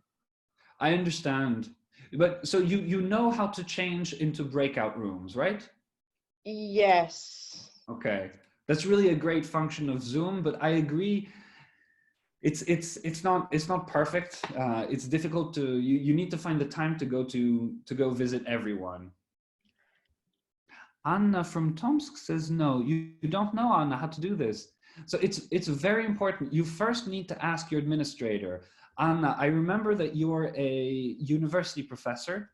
I understand. But so you know how to change into breakout rooms, right? Yes. Okay. That's really a great function of Zoom, but I agree. It's not perfect. It's difficult to you need to find the time to go visit everyone. Anna from Tomsk says no. You don't know, Anna, how to do this. So it's very important. You first need to ask your administrator. Anna, I remember that you're a university professor,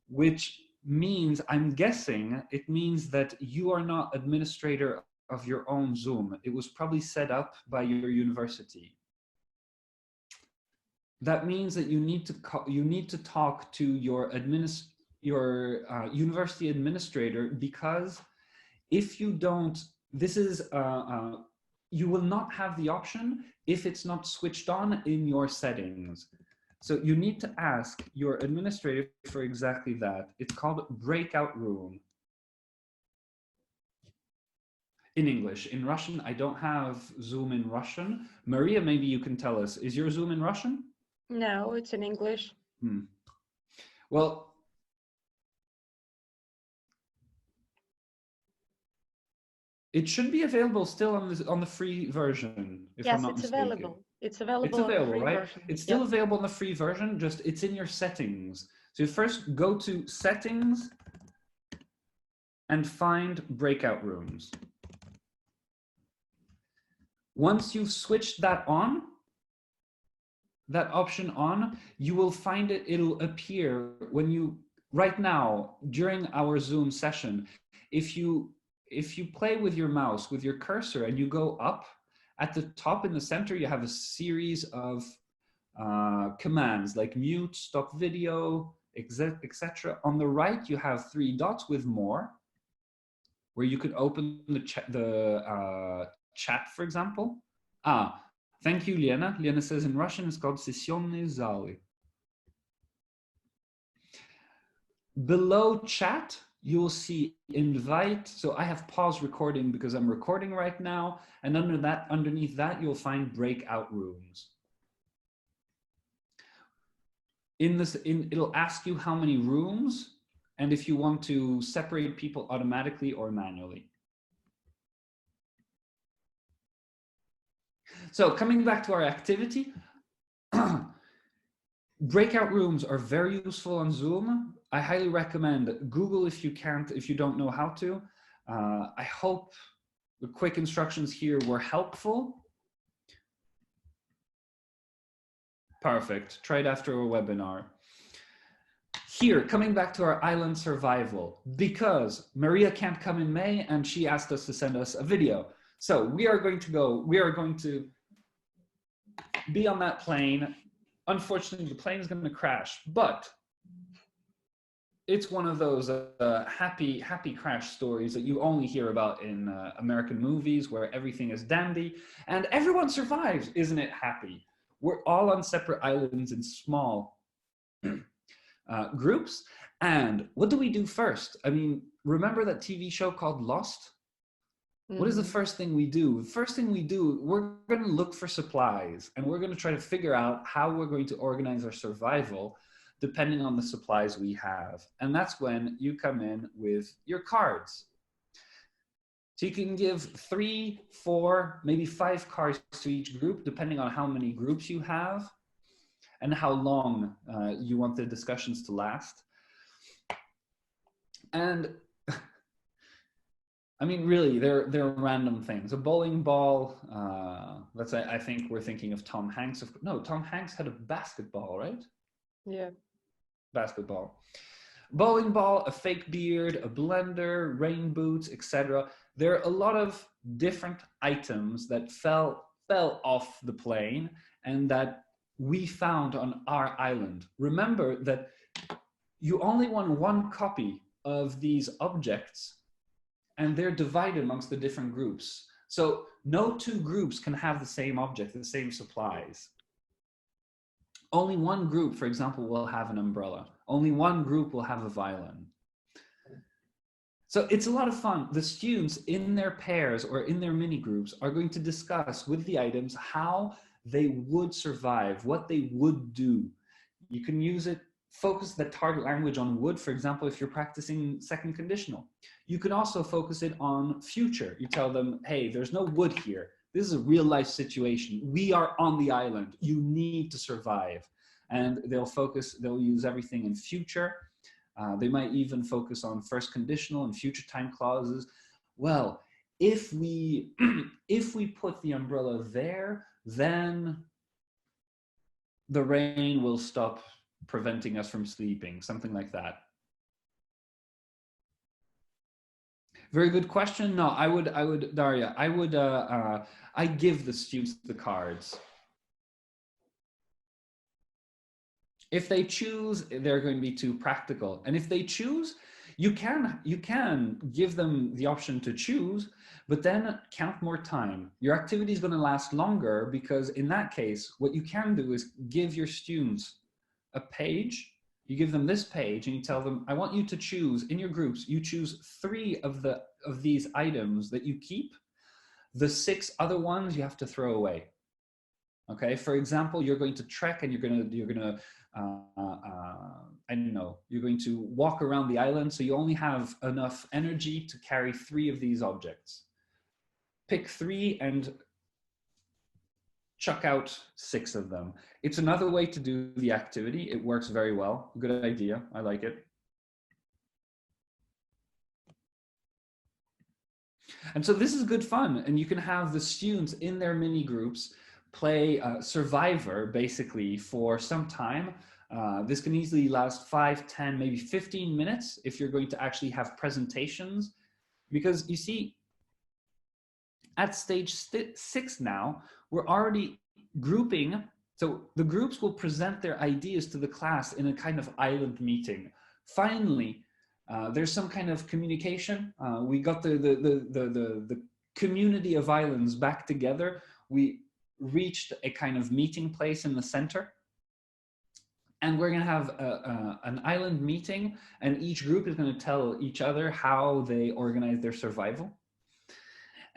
which means, I'm guessing, it means that you are not administrator of your own Zoom. It was probably set up by your university. That means that you need to talk to your university administrator, because if you don't, you will not have the option if it's not switched on in your settings. So you need to ask your administrator for exactly that. It's called breakout room. In English. In Russian, I don't have Zoom in Russian. Maria, maybe you can tell us, is your Zoom in Russian? No, it's in English. Well, it should be available still on the free version, if I'm not mistaken. Available. It's available on the free right? version. It's still available in the free version, just it's in your settings. So you first go to settings and find breakout rooms. Once you've switched that on, that option on, you will find it'll appear when you, right now, during our Zoom session, if you play with your mouse, with your cursor, and you go up, at the top in the center, you have a series of commands like mute, stop video, etc. On the right, you have 3 dots with more, where you can open the chat, for example. Thank you, Lena. Lena says in Russian it's called Sessionные залы. Below chat, you will see invite. So I have paused recording because I'm recording right now. And underneath that, you'll find breakout rooms. It'll ask you how many rooms and if you want to separate people automatically or manually. So coming back to our activity, breakout rooms are very useful on Zoom. I highly recommend Google if you don't know how to. I hope the quick instructions here were helpful. Perfect. Try it after a webinar. Here, coming back to our island survival, because Maria can't come in May and she asked us to send us a video. So we are going to be on that plane. Unfortunately, the plane is going to crash, but it's one of those happy crash stories that you only hear about in American movies, where everything is dandy and everyone survives. Isn't it happy? We're all on separate islands in small groups. And what do we do first? I mean, remember that TV show called Lost? What is the first thing we do? The first thing we do, we're going to look for supplies, and we're going to try to figure out how we're going to organize our survival depending on the supplies we have. And that's when you come in with your cards. So you can give 3, 4, maybe 5 cards to each group, depending on how many groups you have and how long you want the discussions to last. And I mean, really, they're random things. A bowling ball, let's say, I think we're thinking of Tom Hanks. No, Tom Hanks had a basketball, right? Yeah. Basketball. Bowling ball, a fake beard, a blender, rain boots, etc. There are a lot of different items that fell off the plane and that we found on our island. Remember that you only want one copy of these objects, and they're divided amongst the different groups. So no 2 groups can have the same object, the same supplies. Only one group, for example, will have an umbrella. Only one group will have a violin. So it's a lot of fun. The students in their pairs or in their mini groups are going to discuss with the items how they would survive, what they would do. You can use it, focus the target language on would, for example, if you're practicing second conditional. You can also focus it on future. You tell them, hey, there's no would here. This is a real life situation. We are on the island. You need to survive. And they'll use everything in future. They might even focus on first conditional and future time clauses. Well, if we put the umbrella there, then the rain will stop preventing us from sleeping, something like that. Very good question. No, I would, Daria, I give the students the cards. If they choose, they're going to be too practical. And if they choose, you can give them the option to choose, but then count more time. Your activity is going to last longer, because in that case, what you can do is give your students a page. You give them this page and you tell them, I want you to choose in your groups, you choose 3 of these items that you keep. The 6 other ones you have to throw away. Okay, for example, you're going to trek and you're gonna I don't know, you're going to walk around the island, so you only have enough energy to carry 3 of these objects. Pick 3 and chuck out 6 of them. It's another way to do the activity. It works very well. Good idea. I like it. And so this is good fun, and you can have the students in their mini groups play Survivor basically for some time. This can easily last 5, 10, maybe 15 minutes if you're going to actually have presentations, because you see, at stage 6 now, we're already grouping. So the groups will present their ideas to the class in a kind of island meeting. Finally, there's some kind of communication. We got the community of islands back together. We reached a kind of meeting place in the center. And we're going to have an island meeting, and each group is going to tell each other how they organize their survival.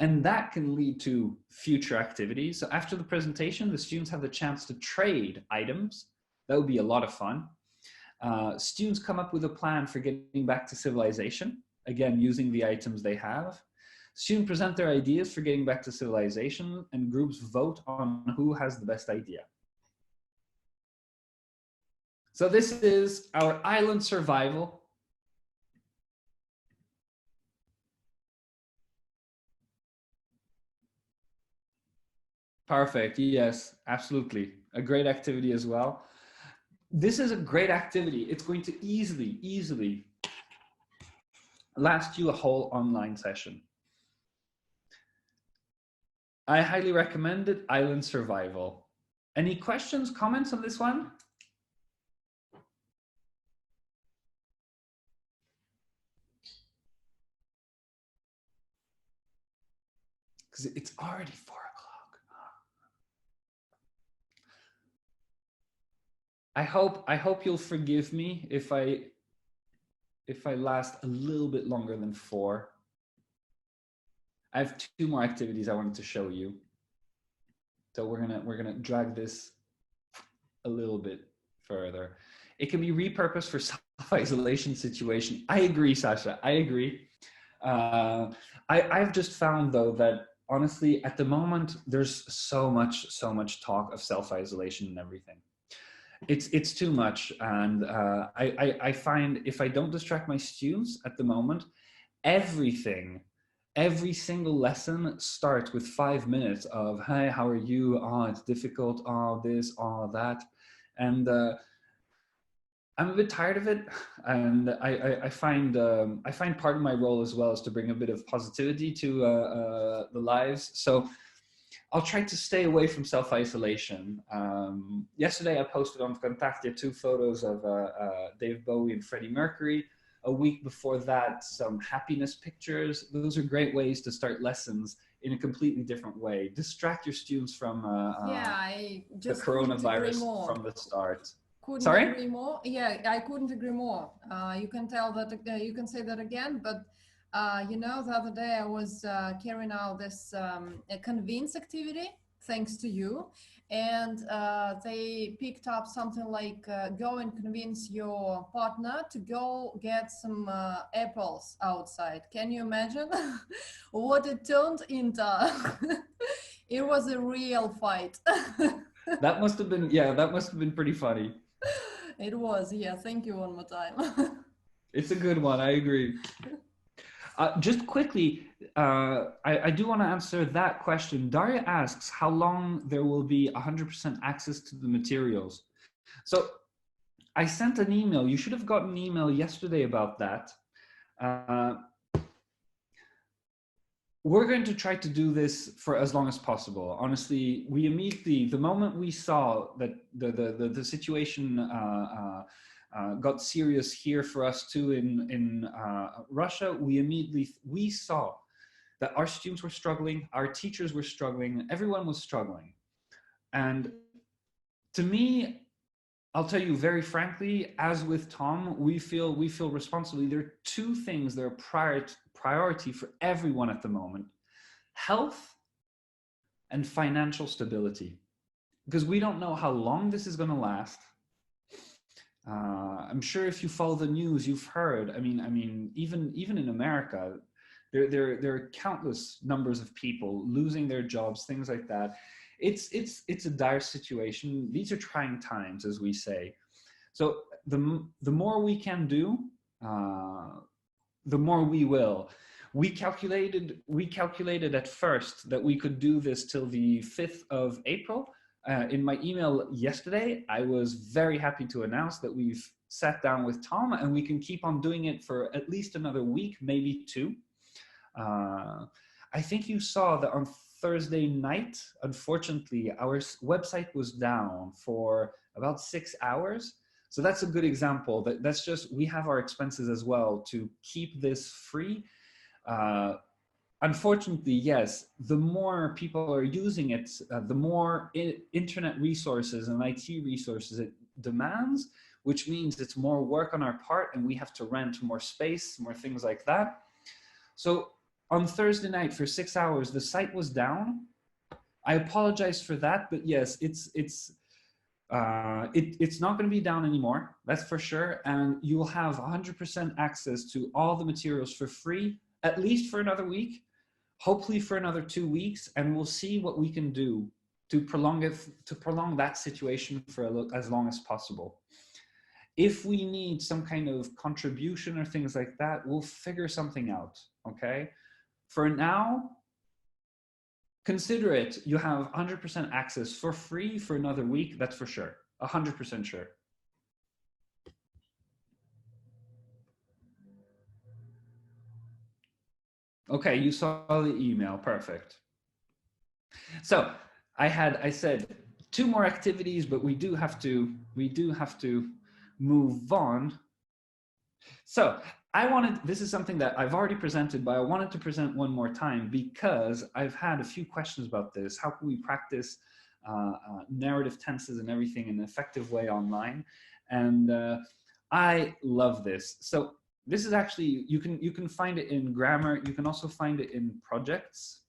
And that can lead to future activities. So after the presentation, the students have the chance to trade items. That would be a lot of fun. Students come up with a plan for getting back to civilization, again, using the items they have. Students present their ideas for getting back to civilization, and groups vote on who has the best idea. So this is our island survival. Perfect. Yes, absolutely. A great activity as well. This is a great activity. It's going to easily last you a whole online session. I highly recommend it, Island Survival. Any questions, comments on this one? because it's already 4 o'clock. I hope you'll forgive me if I last a little bit longer than 4. I have 2 more activities I wanted to show you. So we're gonna drag this a little bit further. It can be repurposed for self-isolation situation. I agree, Sasha. I agree. I've just found though that honestly, at the moment, there's so much talk of self-isolation and everything. It's too much, and I find if I don't distract my students at the moment, every single lesson starts with 5 minutes of, hey, how are you? Oh, it's difficult. Oh, this, oh, that. And I'm a bit tired of it. And I find part of my role as well is to bring a bit of positivity to the lives. So I'll try to stay away from self-isolation. Yesterday I posted on Contactia 2 photos of Dave Bowie and Freddie Mercury. A week before that, some happiness pictures. Those are great ways to start lessons in a completely different way. Distract your students from I just the coronavirus from the start. Couldn't Sorry? agree more. Yeah, I couldn't agree more. You can tell that, you can say that again, but you know, the other day I was carrying out this convince activity, thanks to you. And they picked up something like go and convince your partner to go get some apples outside. Can you imagine what it turned into? It was a real fight. That must have been, yeah, that must have been pretty funny. It was, yeah. Thank you one more time. It's a good one, I agree. Just quickly, I do want to answer that question. Daria asks how long there will be 100% access to the materials. So I sent an email. You should have gotten an email yesterday about that. We're going to try to do this for as long as possible. Honestly, we immediately, the moment we saw that the situation got serious here for us too in Russia, we saw that our students were struggling, our teachers were struggling, everyone was struggling. And to me, I'll tell you very frankly, as with Tom, we feel responsibly. There are 2 things that are priority for everyone at the moment: health and financial stability, because we don't know how long this is going to last. I'm sure if you follow the news, you've heard. I mean, even in America, there are countless numbers of people losing their jobs, things like that. It's a dire situation. These are trying times, as we say. So the more we can do, the more we will. We calculated at first that we could do this till the 5th of April. In my email yesterday, I was very happy to announce that we've sat down with Tom and we can keep on doing it for at least another week, maybe 2. I think you saw that on Thursday night, unfortunately, our website was down for about 6 hours. So that's a good example. That's just, we have our expenses as well to keep this free. Unfortunately, yes, the more people are using it, the more internet resources and IT resources it demands, which means it's more work on our part and we have to rent more space, more things like that. So on Thursday night for 6 hours, the site was down. I apologize for that, but yes, it's not going to be down anymore, that's for sure. And you will have 100% access to all the materials for free, at least for another week, hopefully for another 2 weeks, and we'll see what we can do to prolong that situation for as long as possible. If we need some kind of contribution or things like that, we'll figure something out, okay? For now, consider it. You have 100% access for free for another week, that's for sure, 100% sure. Okay, you saw the email, perfect. So I said 2 more activities, but we do have to move on. So this is something that I've already presented, but I wanted to present one more time because I've had a few questions about this. How can we practice narrative tenses and everything in an effective way online? And I love this. So this is actually, you can find it in grammar. You can also find it in projects.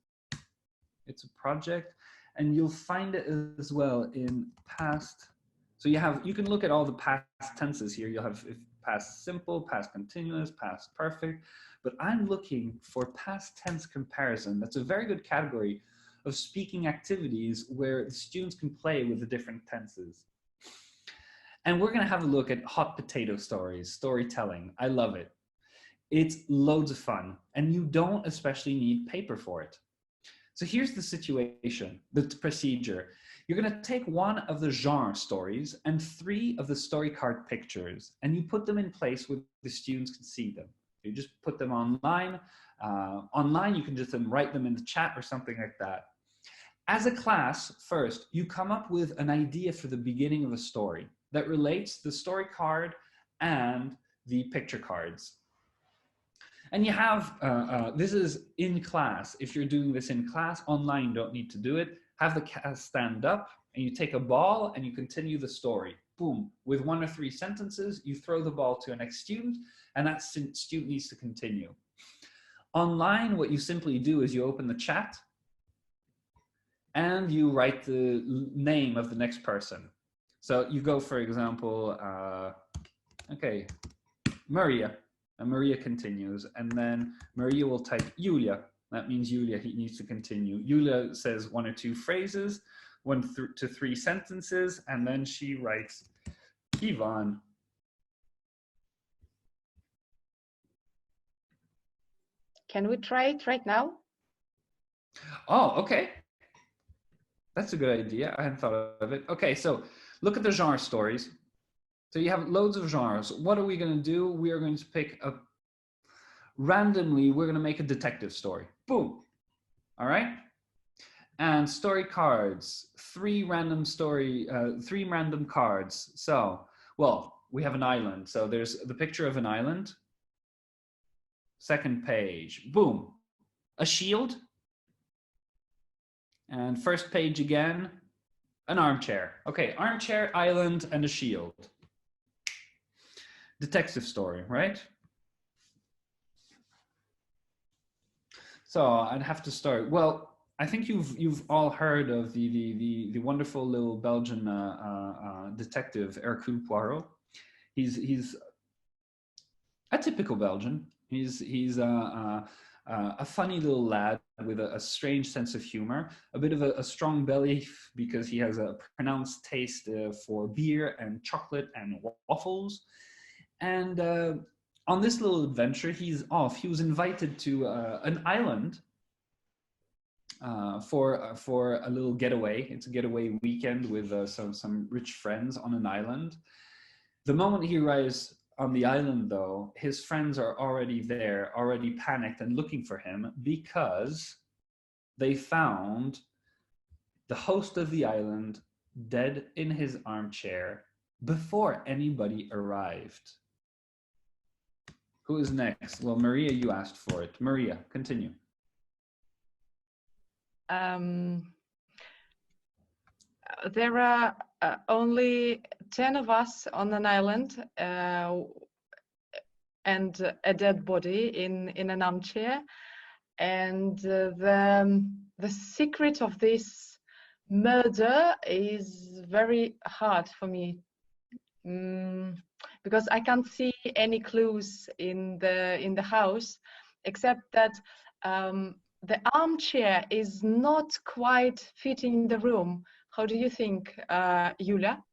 It's a project, and you'll find it as well in past. So you can look at all the past tenses here. You'll have past simple, past continuous, past perfect, but I'm looking for past tense comparison. That's a very good category of speaking activities where the students can play with the different tenses. And we're gonna have a look at hot potato stories, storytelling. I love it. It's loads of fun, and you don't especially need paper for it. So here's the situation, the procedure. You're going to take one of the genre stories and 3 of the story card pictures, and you put them in place where the students can see them. You just put them online. Online, you can just write them in the chat or something like that. As a class, first, you come up with an idea for the beginning of a story that relates the story card and the picture cards. And you have, this is in class. If you're doing this in class, online, you don't need to do it. Have the cast stand up, and you take a ball and you continue the story. Boom. With 1 or 3 sentences, you throw the ball to a next student, and that student needs to continue. Online, what you simply do is you open the chat and you write the name of the next person. So you go, for example, okay, Maria. And Maria continues, and then Maria will type Julia. That means Julia, he needs to continue. Julia says 1 or 2 phrases, 1 to 3 sentences, and then she writes Ivan. Can we try it right now? Oh, okay. That's a good idea. I hadn't thought of it. Okay, so look at the genre stories. So you have loads of genres. What are we going to do? We are going to pick a randomly, we're going to make a detective story. Boom. All right. And story cards, 3 random cards. So, well, we have an island. So there's the picture of an island. Second page, boom, a shield. And first page again, an armchair. Okay, armchair, island, and a shield. Detective story, right? So I'd have to start. Well, I think you've all heard of the wonderful little Belgian detective Hercule Poirot. He's a typical Belgian. He's a funny little lad with a strange sense of humor, a bit of a strong belly because he has a pronounced taste for beer and chocolate and waffles. And on this little adventure, he's off. He was invited to an island for a little getaway. It's a getaway weekend with some rich friends on an island. The moment he arrives on the island, though, his friends are already there, already panicked and looking for him because they found the host of the island dead in his armchair before anybody arrived. Who is next? Well, Maria, you asked for it. Maria, continue. There are only 10 of us on an island and a dead body in an armchair. And the secret of this murder is very hard for me. Because I can't see any clues in the house, except that the armchair is not quite fitting the room. How do you think, Julia?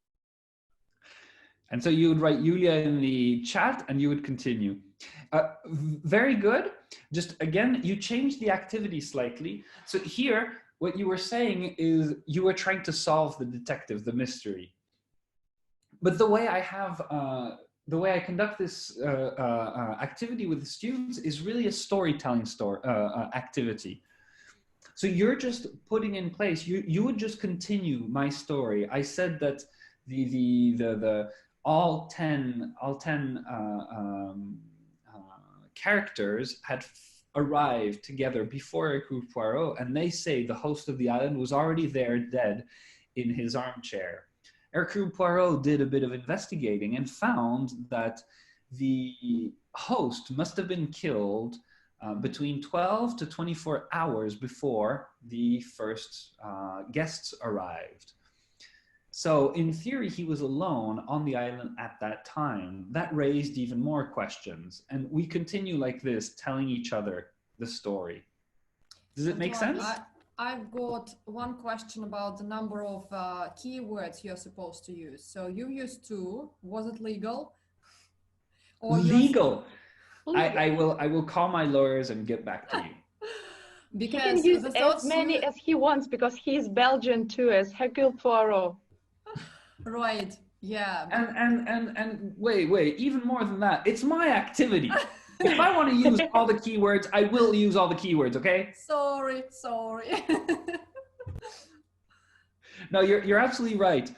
And so you would write Julia in the chat and you would continue. Very good. Just again, you change the activity slightly. So here, what you were saying is you were trying to solve the detective, the mystery. But the way I conduct this activity with the students is really a storytelling activity. So you're just putting in place. You would just continue my story. I said that the all 10 characters had arrived together before Hercule Poirot, and they say the host of the island was already there, dead, in his armchair. Hercule Poirot did a bit of investigating and found that the host must have been killed between 12 to 24 hours before the first guests arrived. So in theory, he was alone on the island at that time. That raised even more questions. And we continue like this, telling each other the story. Does it make sense? I've got one question about the number of keywords you're supposed to use. So you used 2. Was it legal? Or legal. I will call my lawyers and get back to you. Because he can use as many as he wants, because he's Belgian too, as Hercule Poirot. Right. Yeah. And wait, even more than that, it's my activity. If I want to use all the keywords, I will use all the keywords, okay? Sorry. No, you're absolutely right.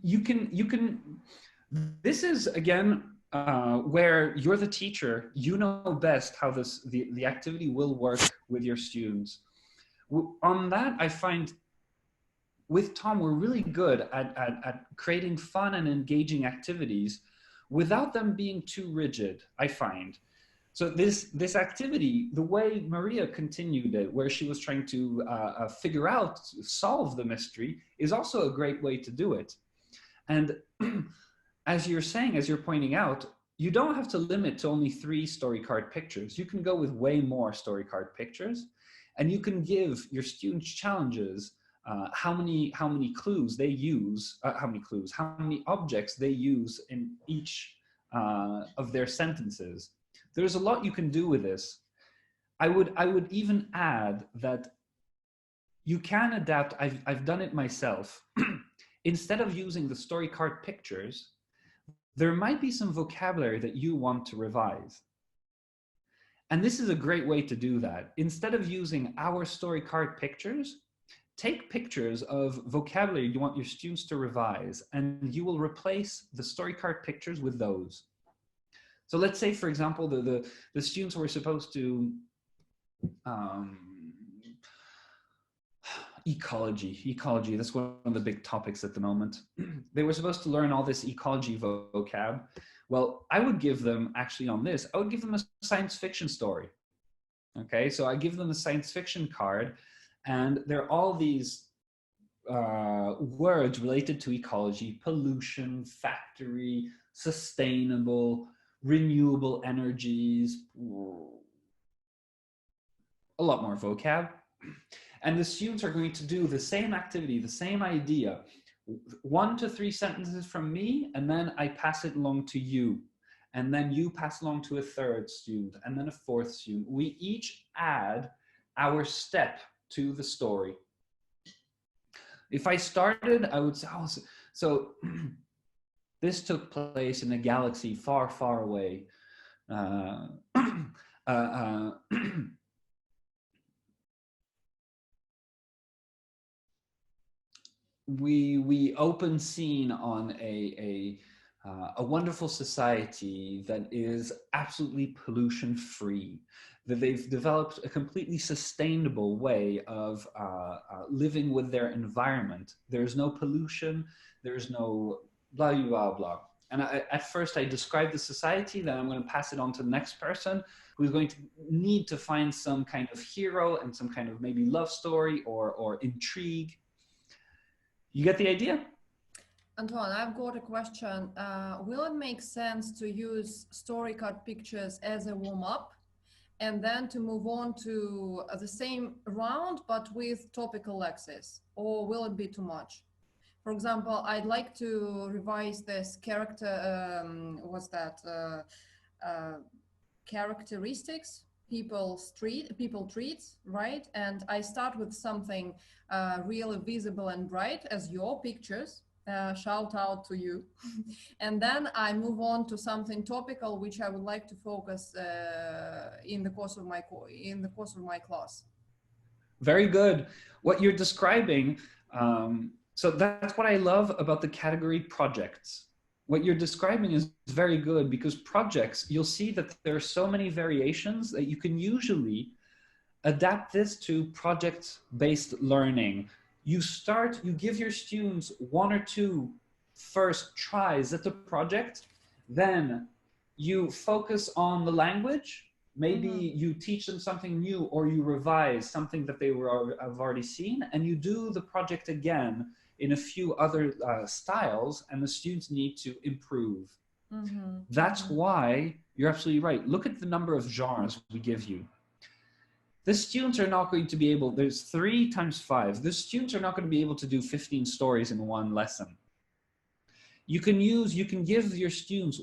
You can. This is again where you're the teacher. You know best how the activity will work with your students. On that, I find with Tom, we're really good at creating fun and engaging activities without them being too rigid, I find. So this activity, the way Maria continued it, where she was trying to solve the mystery, is also a great way to do it. And as you're saying, as you're pointing out, you don't have to limit to only 3 story card pictures. You can go with way more story card pictures, and you can give your students challenges. How many clues they use, how many objects they use in each of their sentences. There's a lot you can do with this. I would even add that you can adapt. I've done it myself. Instead of using the story card pictures, there might be some vocabulary that you want to revise. And this is a great way to do that. Instead of using our story card pictures, take pictures of vocabulary you want your students to revise, and you will replace the story card pictures with those. So let's say, for example, the students were supposed to, ecology, that's one of the big topics at the moment. They were supposed to learn all this ecology vocab. Well, I would give them, actually on this, I would give them a science fiction story. Okay, so I give them a science fiction card, and there are all these words related to ecology: pollution, factory, sustainable, renewable energies, a lot more vocab. And the students are going to do the same activity, the same idea, 1 to 3 sentences from me, and then I pass it along to you. And then you pass along to a 3rd student, and then a 4th student. We each add our step to the story. If I started, I would say, oh, so this took place in a galaxy far, far away. We open scene on a wonderful society that is absolutely pollution free, that they've developed a completely sustainable way of living with their environment. There's no pollution, there's no blah, blah, blah. And at first I describe the society, then I'm going to pass it on to the next person who's going to need to find some kind of hero and some kind of maybe love story or intrigue. You get the idea? Antoine, I've got a question. Will it make sense to use story card pictures as a warm-up and then to move on to the same round but with topical axis, or will it be too much? For example, I'd like to revise this character, characteristics, people treats, right? And I start with something really visible and bright as your pictures. Shout out to you. And then I move on to something topical, which I would like to focus in the course of my class. Very good. What you're describing, so that's what I love about the category projects. what you're describing is very good, because projects, you'll see that there are so many variations that you can usually adapt this to project-based learning. You give your students 1 or 2 first tries at the project, then you focus on the language. Maybe you teach them something new, or you revise something that they have already seen, and you do the project again in a few other styles, and the students need to improve. That's why you're absolutely right. Look at the number of genres we give you. The students are not going to be able, there's 3 times 5. The students are not going to be able to do 15 stories in one lesson. You can give your students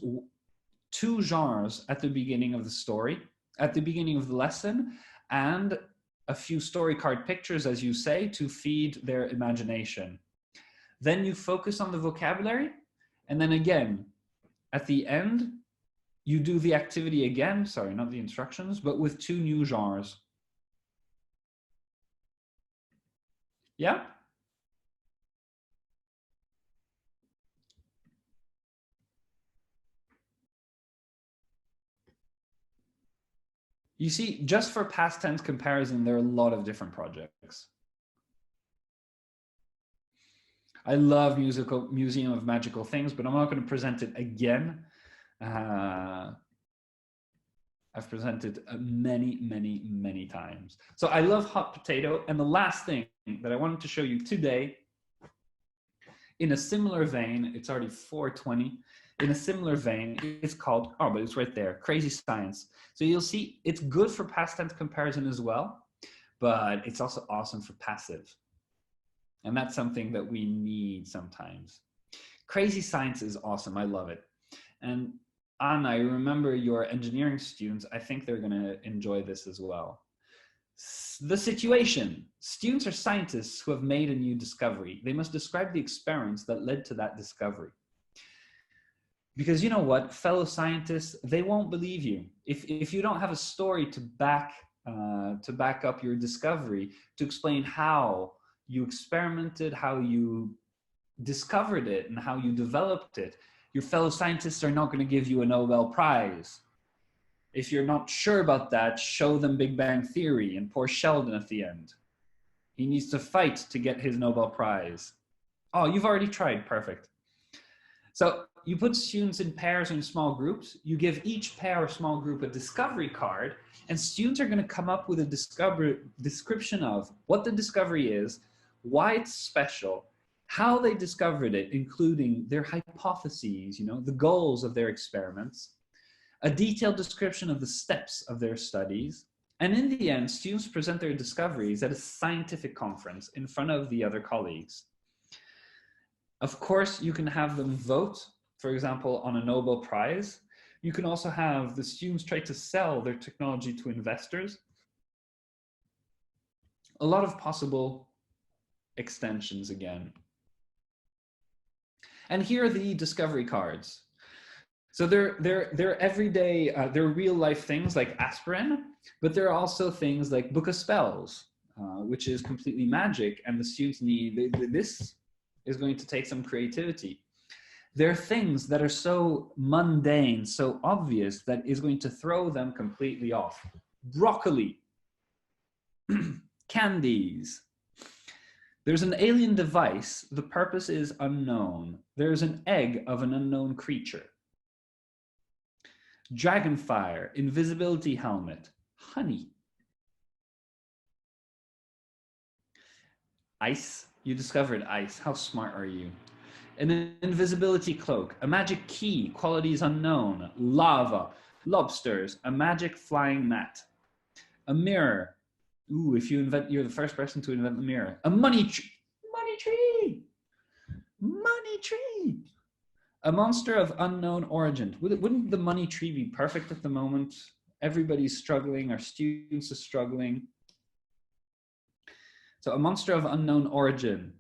2 genres at the beginning of the story, at the beginning of the lesson, and a few story card pictures, as you say, to feed their imagination. Then you focus on the vocabulary, and then again, at the end, you do the activity again, sorry, not the instructions, but with 2 new genres. Yeah? You see, just for past tense comparison, there are a lot of different projects. I love Museum of Magical Things, but I'm not going to present it again. I've presented many, many, many times. So I love hot potato. And the last thing that I wanted to show you today, in a similar vein, it's already 4:20. In a similar vein, it's called, oh, but it's right there, Crazy Science. So you'll see it's good for past tense comparison as well, but it's also awesome for passive. And that's something that we need sometimes. Crazy Science is awesome. I love it. And Anna, I remember your engineering students. I think they're going to enjoy this as well. The situation. Students are scientists who have made a new discovery. They must describe the experiments that led to that discovery. Because you know what, fellow scientists, they won't believe you. If you don't have a story to back up your discovery, to explain how you experimented, how you discovered it, and how you developed it, your fellow scientists are not going to give you a Nobel Prize. If you're not sure about that, show them Big Bang Theory and poor Sheldon at the end. He needs to fight to get his Nobel Prize. Oh, you've already tried, perfect. So you put students in pairs or in small groups. You give each pair or small group a discovery card, and students are going to come up with a description of what the discovery is, why it's special, how they discovered it, including their hypotheses, the goals of their experiments, a detailed description of the steps of their studies, and in the end, students present their discoveries at a scientific conference in front of the other colleagues. Of course, you can have them vote, for example, on a Nobel Prize. You can also have the students try to sell their technology to investors. A lot of possible extensions again. And here are the discovery cards. So they're everyday, they're real life things like aspirin, but there are also things like Book of Spells, which is completely magic, and the students need, this is going to take some creativity. There are things that are so mundane, so obvious, that is going to throw them completely off. Broccoli, candies. There's an alien device, the purpose is unknown. There's an egg of an unknown creature. Dragonfire, invisibility helmet, honey. Ice, you discovered ice, how smart are you? An invisibility cloak, a magic key, qualities unknown, lava, lobsters, a magic flying mat, a mirror. Ooh, if you invent, you're the first person to invent the mirror. A money tree, a monster of unknown origin. Wouldn't the money tree be perfect at the moment? Everybody's struggling, our students are struggling. So a monster of unknown origin.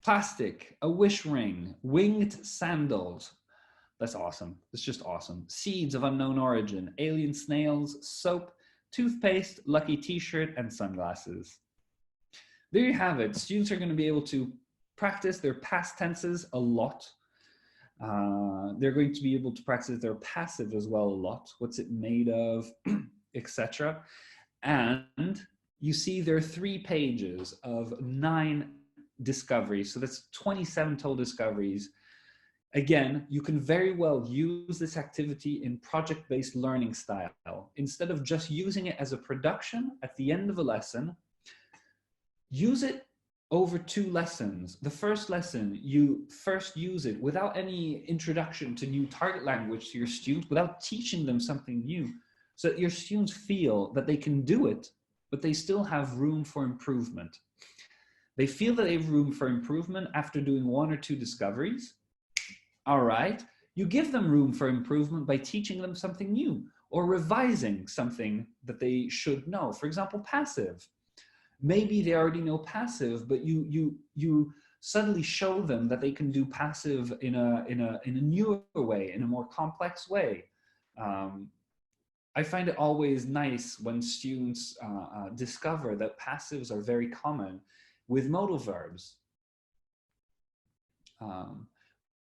Plastic, a wish ring, winged sandals. That's awesome. That's just awesome. Seeds of unknown origin, alien snails, soap, toothpaste, lucky t-shirt, and sunglasses. There you have it. Students are going to be able to practice their past tenses a lot. They're going to be able to practice their passive as well a lot. What's it made of, etc. And you see there are 3 pages of 9 discoveries. So that's 27 total discoveries. Again, you can very well use this activity in project-based learning style. Instead of just using it as a production at the end of a lesson, use it over 2 lessons. The first lesson, you first use it without any introduction to new target language to your students, without teaching them something new, so that your students feel that they can do it, but they still have room for improvement. They feel that they have room for improvement after doing 1 or 2 discoveries. All right, you give them room for improvement by teaching them something new or revising something that they should know. For example, passive. Maybe they already know passive, but you suddenly show them that they can do passive in a newer way, in a more complex way. I find it always nice when students discover that passives are very common with modal verbs.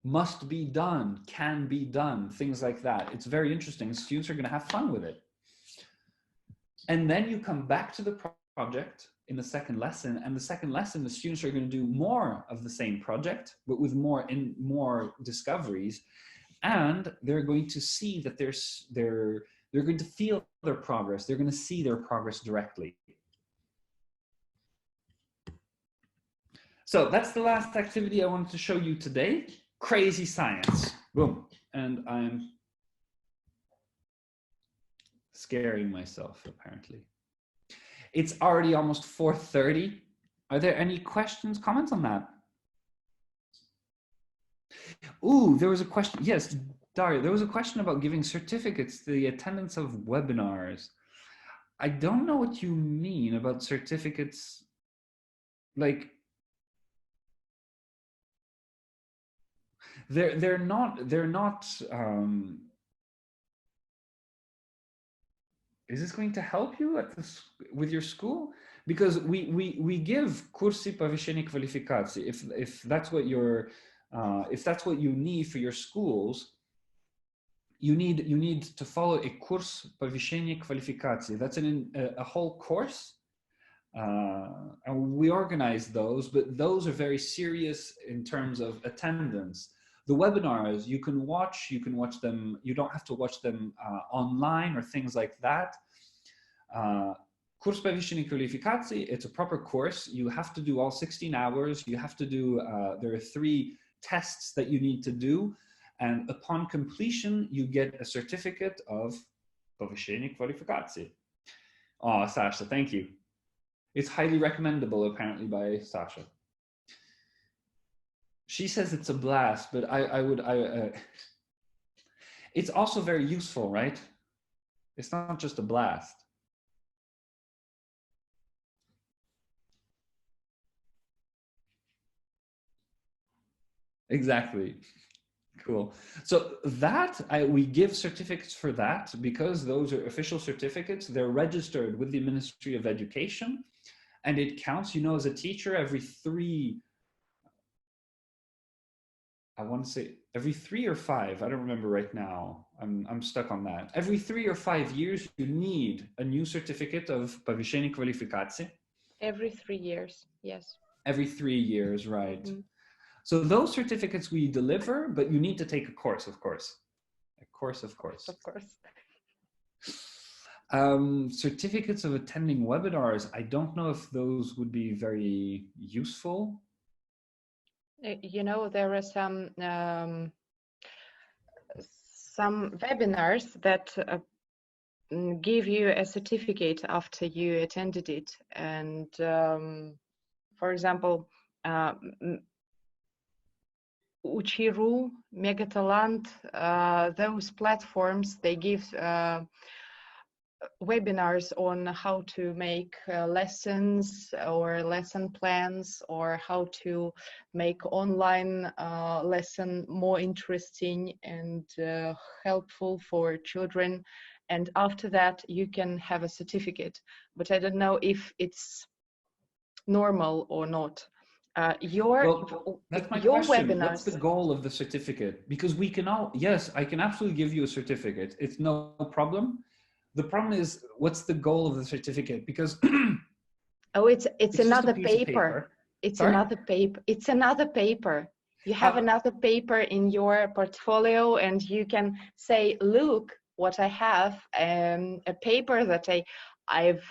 Must be done, can be done, things like that. It's very interesting. Students are going to have fun with it. And then you come back to the project in the second lesson, and the second lesson, the students are going to do more of the same project, but with more discoveries, and they're going to see that they're going to feel their progress. They're going to see their progress directly. So that's the last activity I wanted to show you today. Crazy science. Boom. And I'm scaring myself, apparently. It's already almost 4:30. Are there any questions, comments on that? Ooh, there was a question. Yes, Daria, there was a question about giving certificates to the attendance of webinars. I don't know what you mean about certificates. Like, they're not is this going to help you at with your school? Because we give kursy повышения квалификации. If that's what you need for your schools, you need to follow a курс повышения квалификации. That's a whole course. And we organize those, but those are very serious in terms of attendance. The webinars you can watch them. You don't have to watch them online or things like that. Курс повышения квалификации, it's a proper course. You have to do all 16 hours. You have to do, there are 3 tests that you need to do. And upon completion, you get a certificate of повышения квалификации. Oh, Sasha, thank you. It's highly recommendable, apparently, by Sasha. She says it's a blast, but it's also very useful, right? It's not just a blast. Exactly. Cool. So that we give certificates for that because those are official certificates. They're registered with the Ministry of Education, and it counts. You know, as a teacher, every 3. I want to say every 3 or 5. I don't remember right now. I'm stuck on that. Every 3 or 5 years, you need a new certificate of повышение квалификации. Every 3 years, yes. Every 3 years, right. Mm-hmm. So those certificates we deliver, but you need to take a course, of course. A course, of course. Of course. Certificates of attending webinars, I don't know if those would be very useful. You know, there are some webinars that give you a certificate after you attended it. And for example, Uchiru, Megatalent, those platforms, they give webinars on how to make lessons or lesson plans, or how to make online lesson more interesting and helpful for children. And after that, you can have a certificate. But I don't know if it's normal or not. Well, that's my your question. What's the webinars. goal of the certificate? Because we can all, yes, I can absolutely give you a certificate. It's no problem. The problem is, what's the goal of the certificate? Because Oh, it's it's just a another piece of paper. It's Sorry? another paper. It's another paper. You have another paper in your portfolio, and you can say, "Look, what I have, a paper that I've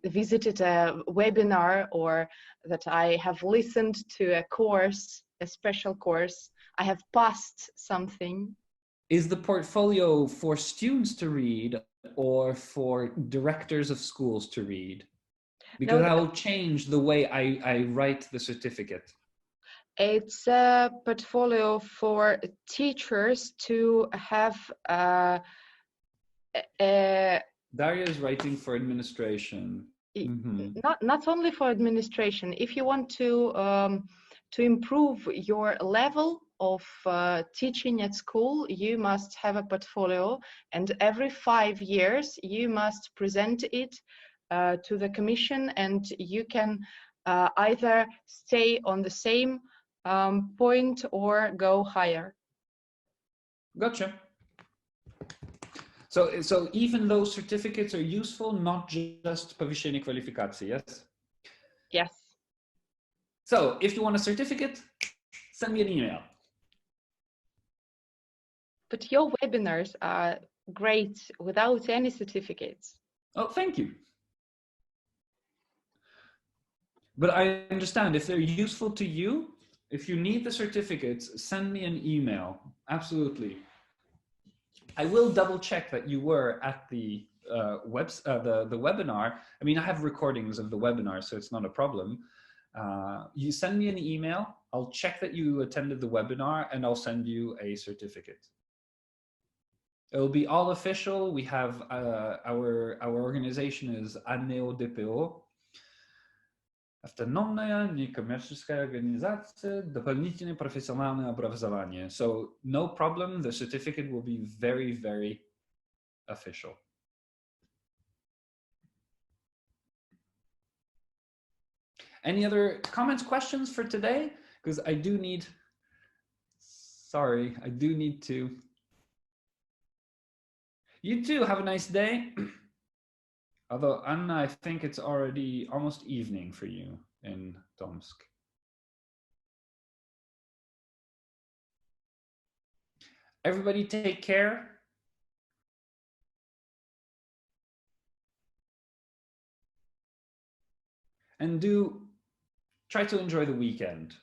visited a webinar, or that I have listened to a course, a special course. I have passed something." Is the portfolio for students to read or for directors of schools to read? Because No, I will change the way I write the certificate. it's a portfolio for teachers to have Daria is writing for administration. Mm-hmm. not only for administration. If you want to improve your level of teaching at school, you must have a portfolio, and every 5 years you must present it to the commission, and you can either stay on the same point or go higher. Gotcha. So even those certificates are useful, not just повышение квалификации, yes? Yes. So if you want a certificate, send me an email. But your webinars are great without any certificates. Oh, thank you. But I understand if they're useful to you, if you need the certificates, send me an email. Absolutely. I will double check that you were at the the webinar. I mean, I have recordings of the webinar, so it's not a problem. You send me an email, I'll check that you attended the webinar, and I'll send you a certificate. It'll be all official. We have our organization is ANEO DPO. Автономная некоммерческая организация, дополнительное профессиональное образование. So no problem, the certificate will be very, very official. Any other comments, questions for today? Because I do need to. You too, have a nice day. Although, Anna, I think it's already almost evening for you in Tomsk. Everybody take care. And try to enjoy the weekend.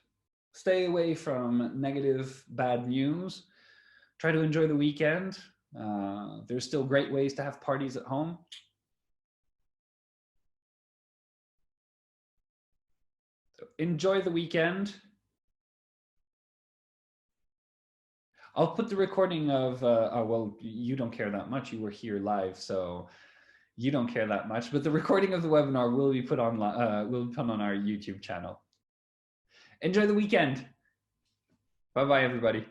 Stay away from negative, bad news. Try to enjoy the weekend. There's still great ways to have parties at home. So enjoy the weekend. I'll put the recording of, well, you don't care that much. You were here live, so you don't care that much. But the recording of the webinar will be put on our YouTube channel. Enjoy the weekend. Bye-bye, everybody.